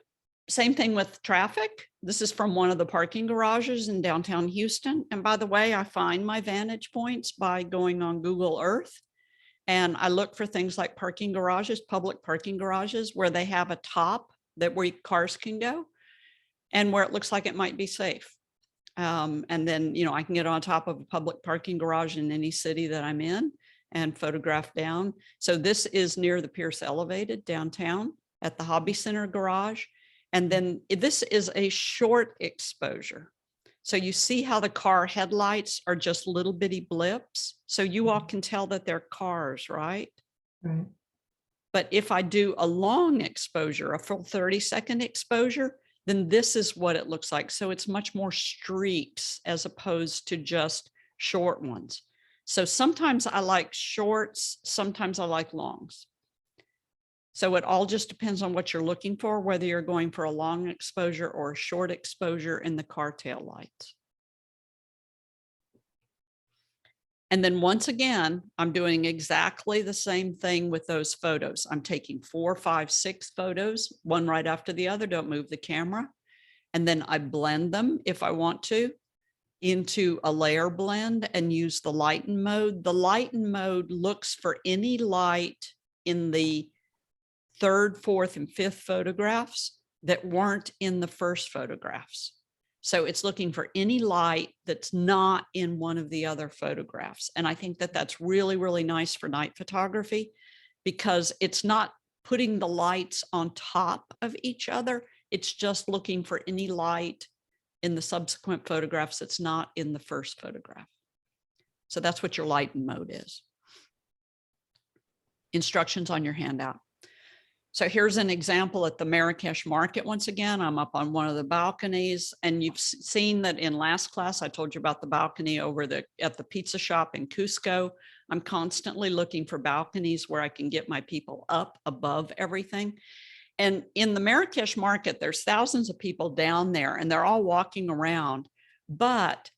same thing with traffic. This is from one of the parking garages in downtown Houston. And by the way, I find my vantage points by going on Google Earth. And I look for things like parking garages, public parking garages, where they have a top where cars can go and where it looks like it might be safe. And then, you know, I can get on top of a public parking garage in any city that I'm in and photograph down. So this is near the Pierce Elevated downtown at the Hobby Center garage. And then this is a short exposure. So you see how the car headlights are just little bitty blips. So you all can tell that they're cars, right? Right. But if I do a long exposure, a full 30-second exposure, then this is what it looks like. So it's much more streaks as opposed to just short ones. So sometimes I like shorts, sometimes I like longs. So it all just depends on what you're looking for, whether you're going for a long exposure or a short exposure in the car tail lights. And then once again, I'm doing exactly the same thing with those photos. I'm taking 4, 5, 6 photos, one right after the other. Don't move the camera. And then I blend them if I want to into a layer blend and use the lighten mode. The lighten mode looks for any light in the 3rd, 4th, and 5th photographs that weren't in the first photographs. So it's looking for any light that's not in one of the other photographs. And I think that that's really, really nice for night photography because it's not putting the lights on top of each other. It's just looking for any light in the subsequent photographs that's not in the first photograph. So that's what your lighten mode is. Instructions on your handout. So here's an example at the Marrakesh market. Once again, I'm up on one of the balconies, and you've seen that in last class, I told you about the balcony over at the pizza shop in Cusco. I'm constantly looking for balconies where I can get my people up above everything. And in the Marrakesh market, there's thousands of people down there and they're all walking around, but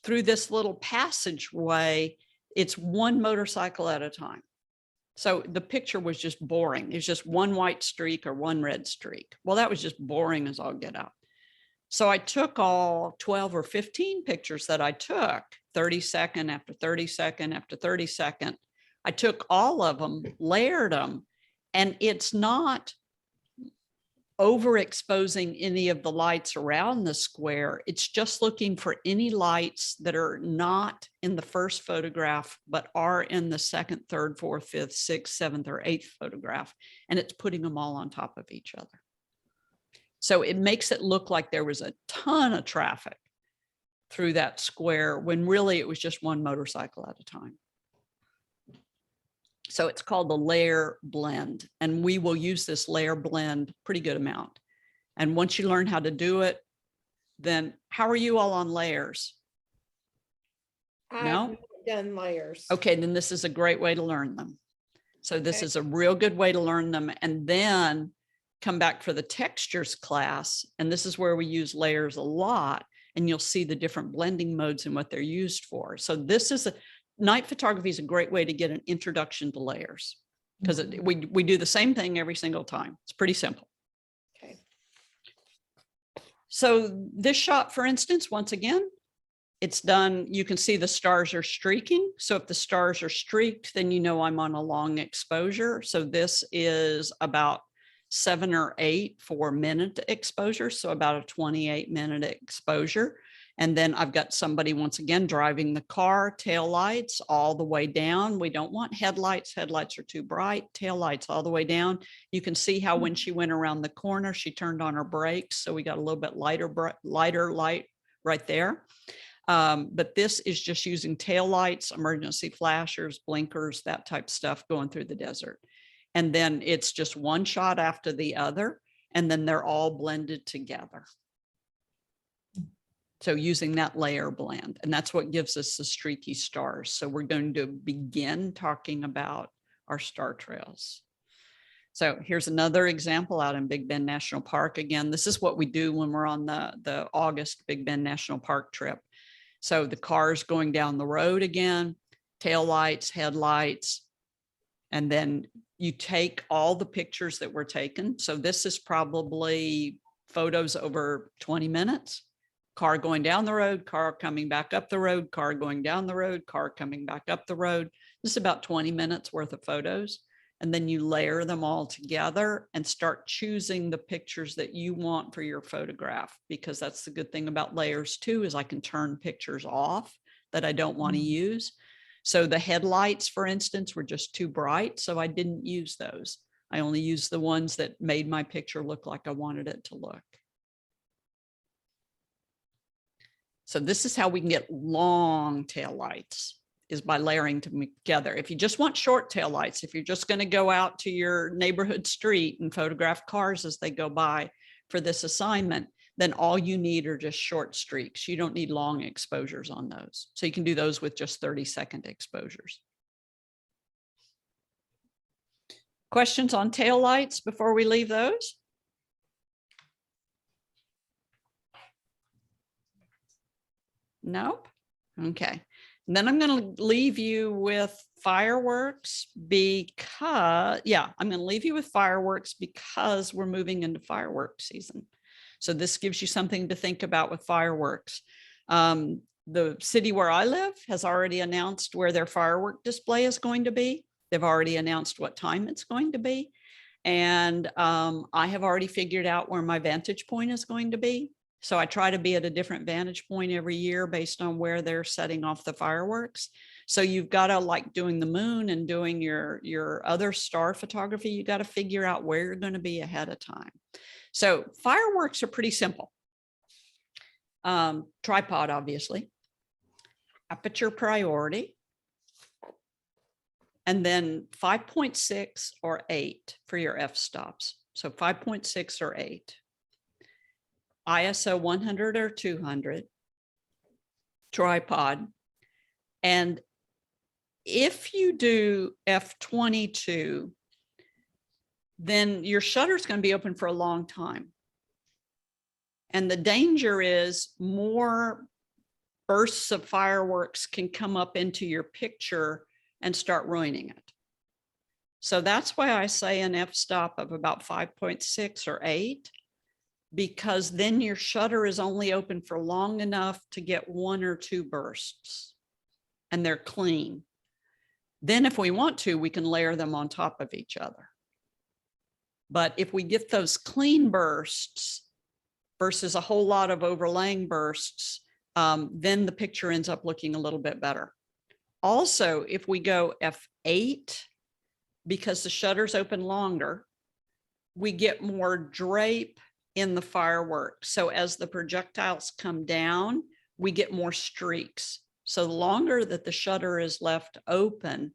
through this little passageway, it's one motorcycle at a time. So the picture was just boring. It's just one white streak or one red streak. Well, that was just boring as all get out. So I took all 12 or 15 pictures that I took, 30-second after 30-second after 30-second. I took all of them, layered them, and it's not overexposing any of the lights around the square. It's just looking for any lights that are not in the first photograph, but are in the 2nd, 3rd, 4th, 5th, 6th, 7th, or 8th photograph. And it's putting them all on top of each other. So it makes it look like there was a ton of traffic through that square when really it was just one motorcycle at a time. So it's called the layer blend, and we will use this layer blend pretty good amount. And once you learn how to do it, then how are you all on layers? I've No? never done layers. Okay, then this is a great way to learn them. So this Okay. is a real good way to learn them, and then come back for the textures class. And this is where we use layers a lot, and you'll see the different blending modes and what they're used for. So this is night photography is a great way to get an introduction to layers because we do the same thing every single time. It's pretty simple. Okay. So this shot, for instance, once again, it's done. You can see the stars are streaking. So if the stars are streaked, then you know I'm on a long exposure. So this is about 7 or 8 4-minute exposure. So about a 28-minute exposure. And then I've got somebody once again driving the car, tail lights all the way down. We don't want headlights. Headlights are too bright. Tail lights all the way down. You can see how when she went around the corner, she turned on her brakes. So we got a little bit lighter light right there. But this is just using tail lights, emergency flashers, blinkers, that type of stuff going through the desert. And then it's just one shot after the other, and then they're all blended together. So this is a real good way to learn them. So here's an example at the Marrakesh market. Once again, I'm up on one of the balconies, and you've seen that in last class, I told you about the balcony over at the pizza shop in Cusco. I'm constantly looking for things like parking garages, public parking garages, where they have a top that where cars can go and then it's one motorcycle at a time. So it's not overexposing any of the lights that are not in one of the other photographs. So it's just looking for any light that So using that layer blend, and that's what gives us the streaky stars. So we're going to begin talking about our star trails. So here's another example out in Big Bend National Park. Again, this is what we do when we're on the August Big Bend National Park trip. So the cars going down the road again, tail lights, headlights, and then you take all the pictures that were taken. So this is probably photos over 20 minutes. Car going down the road, car coming back up the road, car going down the road, car coming back up the road. This is about 20 minutes worth of photos. And then you layer them all together and start choosing the pictures that you want for your photograph, because that's the good thing about layers too, is I can turn pictures off that I don't want to use. So the headlights, for instance, were just too bright, so I didn't use those. I only used the ones that made my picture look like I wanted it to look. So this is how we can get long tail lights, is by layering them together. If you just want short tail lights, if you're just going to go out to your neighborhood street and photograph cars as they go by for this assignment, then all you need are just short streaks. You don't need long exposures on those. So you can do those with just 30-second exposures. Questions on tail lights before we leave those? Nope. Okay. And then I'm going to leave you with fireworks because, I'm going to leave you with fireworks because we're moving into fireworks season. So this gives you something to think about with fireworks. The city where I live has already announced where their firework display is going to be. They've already announced what time it's going to be. And I have already figured out where my vantage point is going to be. So I try to be at a different vantage point every year based on where they're setting off the fireworks. So you've got to, like doing the moon and doing your other star photography, you got to figure out where you're going to be ahead of time. So fireworks are pretty simple. Tripod, obviously, aperture priority, and then 5.6 or 8 for your f-stops. So 5.6 or 8. ISO 100 or 200, tripod. And if you do f22, then your shutter is going to be open for a long time. And the danger is more bursts of fireworks can come up into your picture and start ruining it. So that's why I say an f-stop of about 5.6 or 8. Because then your shutter is only open for long enough to get 1 or 2 bursts and they're clean. Then if we want to, we can layer them on top of each other. But if we get those clean bursts versus a whole lot of overlaying bursts, then the picture ends up looking a little bit better. Also, if we go f8, because the shutter's open longer, we get more drape in the fireworks. So as the projectiles come down, we get more streaks. So the longer that the shutter is left open,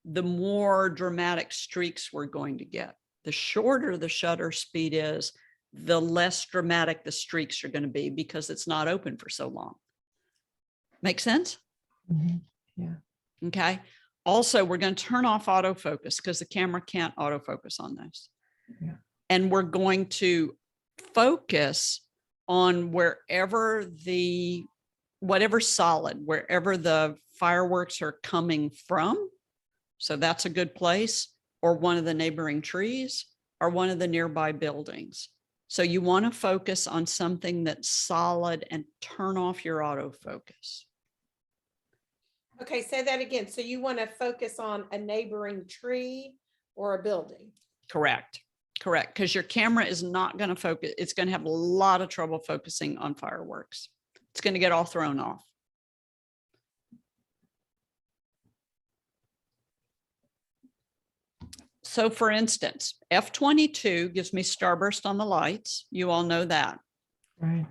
the more dramatic streaks we're going to get. The shorter the shutter speed is, the less dramatic the streaks are going to be because it's not open for so long. Make sense? Mhm. Yeah. Okay. Also, we're going to turn off autofocus because the camera can't autofocus on those. Yeah. And we're going to focus on whatever solid, wherever the fireworks are coming from. So that's a good place, or one of the neighboring trees, or one of the nearby buildings. So you want to focus on something that's solid and turn off your autofocus. Okay, say that again. So you want to focus on a neighboring tree or a building? Correct. Correct. Because your camera is not going to focus. It's going to have a lot of trouble focusing on fireworks. It's going to get all thrown off. So for instance, F22 gives me starburst on the lights. You all know that. Right.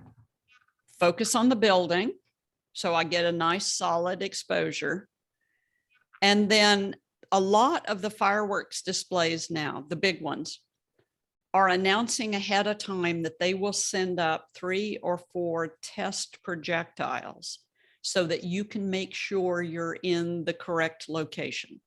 Focus on the building. So I get a nice solid exposure. And then a lot of the fireworks displays now, the big ones, are announcing ahead of time that they will send up 3 or 4 test projectiles so that you can make sure you're in the correct location.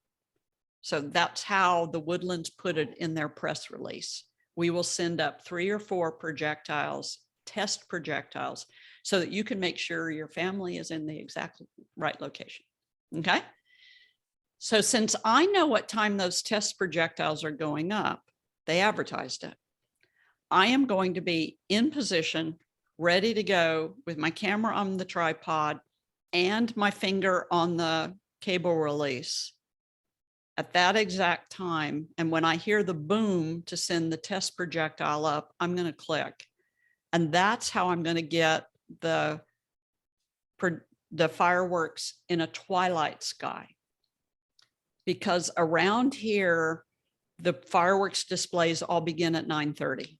So that's how the Woodlands put it in their press release. We will send up 3 or 4 projectiles, test projectiles, so that you can make sure your family is in the exact right location. Okay. So since I know what time those test projectiles are going up, they advertised it. I am going to be in position, ready to go with my camera on the tripod and my finger on the cable release at that exact time. And when I hear the boom to send the test projectile up, I'm going to click. And that's how I'm going to get the fireworks in a twilight sky. Because around here, the fireworks displays all begin at 9:30,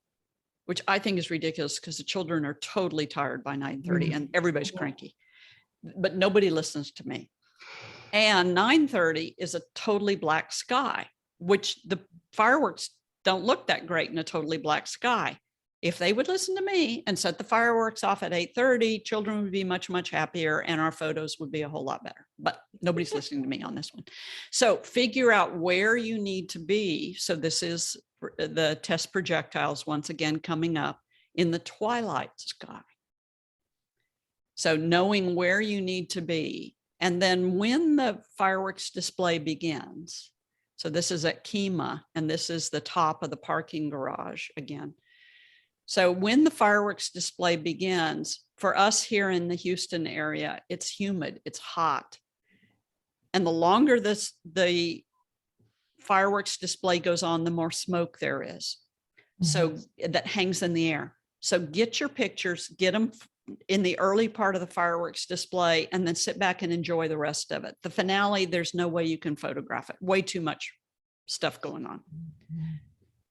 which I think is ridiculous because the children are totally tired by 9:30 and everybody's cranky, but nobody listens to me. And 9:30 is a totally black sky, which the fireworks don't look that great in a totally black sky. If they would listen to me and set the fireworks off at 8:30, children would be much, much happier and our photos would be a whole lot better. But nobody's listening to me on this one. So figure out where you need to be. So this is the test projectiles once again coming up in the twilight sky. So knowing where you need to be. And then when the fireworks display begins, so this is at Kemah, and this is the top of the parking garage again. So when the fireworks display begins, for us here in the Houston area, it's humid, it's hot. And the longer the fireworks display goes on, the more smoke there is. So that hangs in the air. So get your pictures, get them in the early part of the fireworks display, and then sit back and enjoy the rest of it. The finale, there's no way you can photograph it. Way too much stuff going on.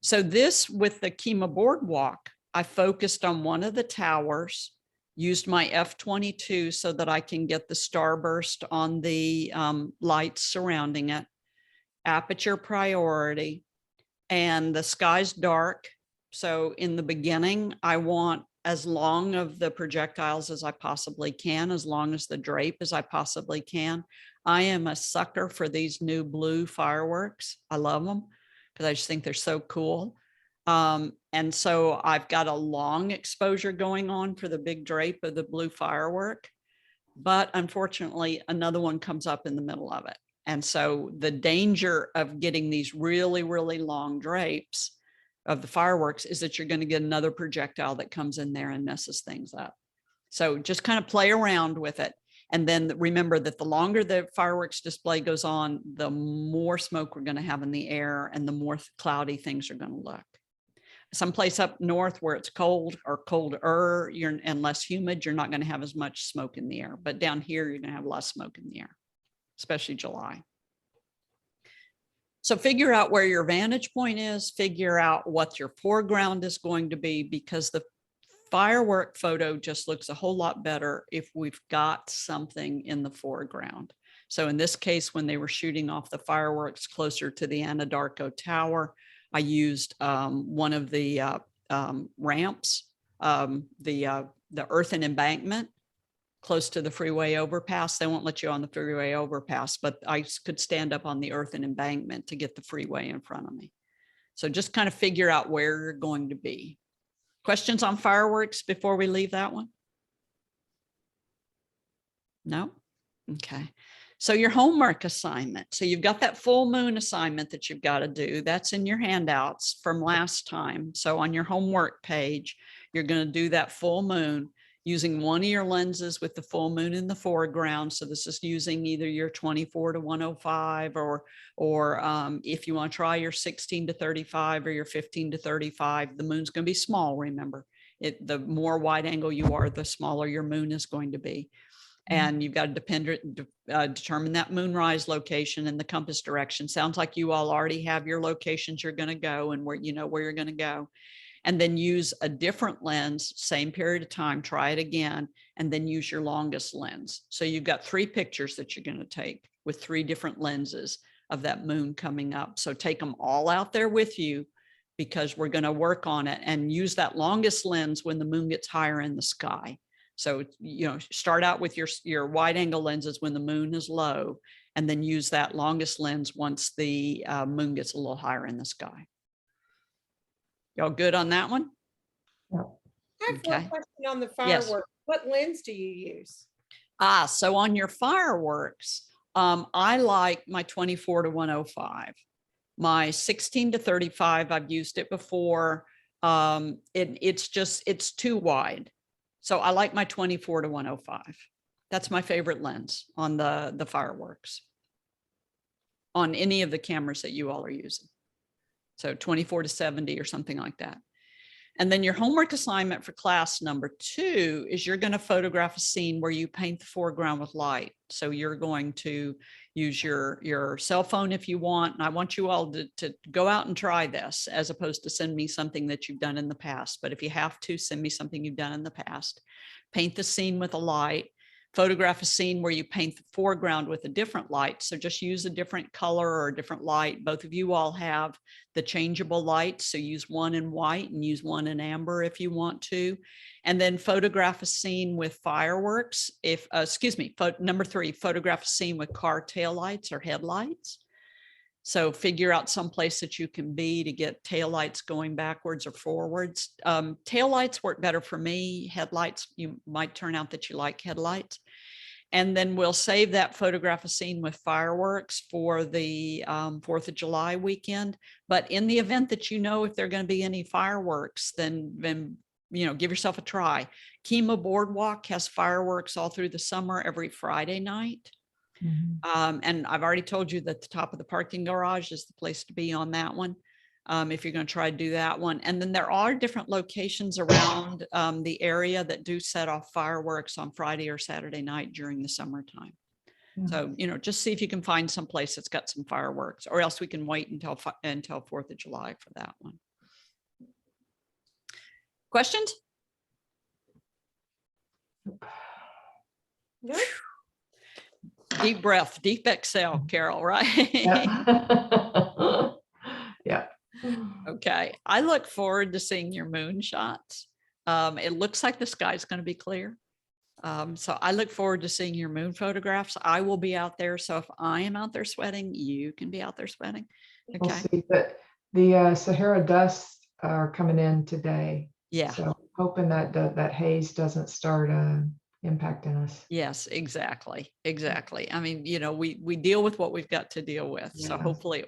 So this, with the Kemah Boardwalk, I focused on one of the towers, used my F-22 so that I can get the starburst on the lights surrounding it, aperture priority, and the sky's dark. So in the beginning, I want as long of the projectiles as I possibly can, as long as the drape as I possibly can. I am a sucker for these new blue fireworks. I love them because I just think they're so cool. And so I've got a long exposure going on for the big drape of the blue firework, but unfortunately another one comes up in the middle of it. And so the danger of getting these really, really long drapes of the fireworks is that you're going to get another projectile that comes in there and messes things up. So just kind of play around with it. And then remember that the longer the fireworks display goes on, the more smoke we're going to have in the air and the more cloudy things are going to look. Someplace up north where it's cold or colder and less humid, you're not going to have as much smoke in the air. But down here, you're going to have less smoke in the air, especially July. So figure out where your vantage point is, figure out what your foreground is going to be, because the firework photo just looks a whole lot better if we've got something in the foreground. So in this case, when they were shooting off the fireworks closer to the Anadarko Tower, I used one of the ramps, the earthen embankment close to the freeway overpass. They won't let you on the freeway overpass, but I could stand up on the earthen embankment to get the freeway in front of me. So just kind of figure out where you're going to be. Questions on fireworks before we leave that one? No? Okay. So your homework assignment. So you've got that full moon assignment that you've got to do. That's in your handouts from last time. So on your homework page, you're going to do that full moon using one of your lenses with the full moon in the foreground. So this is using either your 24 to 105 or if you want to try your 16 to 35 or your 15 to 35, the moon's going to be small. Remember, the more wide angle you are, the smaller your moon is going to be. And you've got to determine that moonrise location and the compass direction. Sounds like you all already have your locations you're going to go and where you know where you're going to go. And then use a different lens, same period of time, try it again, and then use your longest lens. So you've got 3 pictures that you're going to take with 3 different lenses of that moon coming up. So take them all out there with you because we're going to work on it and use that longest lens when the moon gets higher in the sky. So, start out with your wide angle lenses when the moon is low, and then use that longest lens once the moon gets a little higher in the sky. Y'all good on that one? I have Okay. one question on the Yes. fireworks. What lens do you use? So on your fireworks, I like my 24 to 105. My 16 to 35, I've used it before. It's too wide. So I like my 24 to 105. That's my favorite lens on the fireworks, on any of the cameras that you all are using. So 24 to 70 or something like that. And then your homework assignment for class number 2 is you're going to photograph a scene where you paint the foreground with light. So you're going to use your cell phone if you want. And I want you all to go out and try this, as opposed to send me something that you've done in the past. But if you have to, send me something you've done in the past. Paint the scene with a light. Photograph a scene where you paint the foreground with a different light. So just use a different color or a different light. Both of you all have the changeable lights. So use one in white and use one in amber if you want to. And then photograph a scene with fireworks. Number 3, photograph a scene with car taillights or headlights. So figure out some place that you can be to get taillights going backwards or forwards. Taillights work better for me. Headlights, you might turn out that you like headlights. And then we'll save that photograph a scene with fireworks for the 4th of July weekend. But in the event that if there are going to be any fireworks, then give yourself a try. Kemah Boardwalk has fireworks all through the summer every Friday night. And I've already told you that the top of the parking garage is the place to be on that one, if you're going to try to do that one. And then there are different locations around the area that do set off fireworks on Friday or Saturday night during the summertime. So, just see if you can find some place that's got some fireworks, or else we can wait until 4th of July for that one. Questions? No? Deep breath, deep exhale, Carol, right? Yeah. Yeah. Okay. I look forward to seeing your moon shots. It looks like the sky's going to be clear. So I look forward to seeing your moon photographs. I will be out there. So if I am out there sweating, you can be out there sweating. We'll Okay. see, but the Sahara dust are coming in today. Yeah. So hoping that haze doesn't start impacting us. Yes, exactly. Exactly. I mean, we deal with what we've got to deal with. So Yeah. hopefully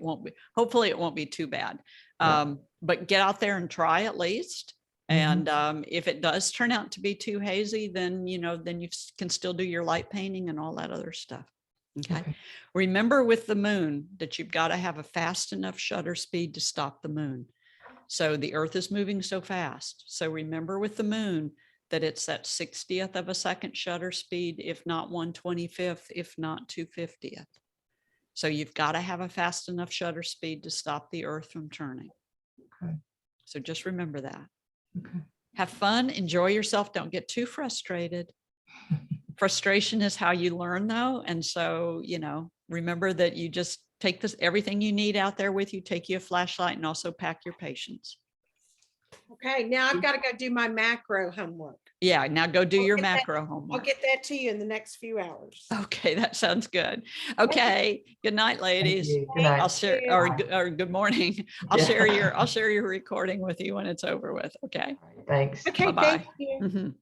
it won't be too bad. Yeah. But get out there and try at least. And if it does turn out to be too hazy, then you can still do your light painting and all that other stuff. Okay. Remember with the moon that you've got to have a fast enough shutter speed to stop the moon. So the earth is moving so fast. So remember with the moon that it's that 60th of a second shutter speed, if not 1/25th, if not 2/50th. So you've got to have a fast enough shutter speed to stop the earth from turning. Okay. So just remember that. Okay. Have fun, enjoy yourself. Don't get too frustrated. Frustration is how you learn though. And so, remember that you just take everything you need out there with you, take you a flashlight, and also pack your patience. Okay, now I've got to go do my macro homework. Yeah, now go do I'll your get that- macro I'll homework. get that to you in the next few hours. Okay, that sounds good. Okay, good night, Thank ladies. you. Good night. I'll share, you. or good morning. I'll Yeah. share your recording with you when it's over with. Okay. Thanks. Okay, Bye-bye. thank you. Mhm.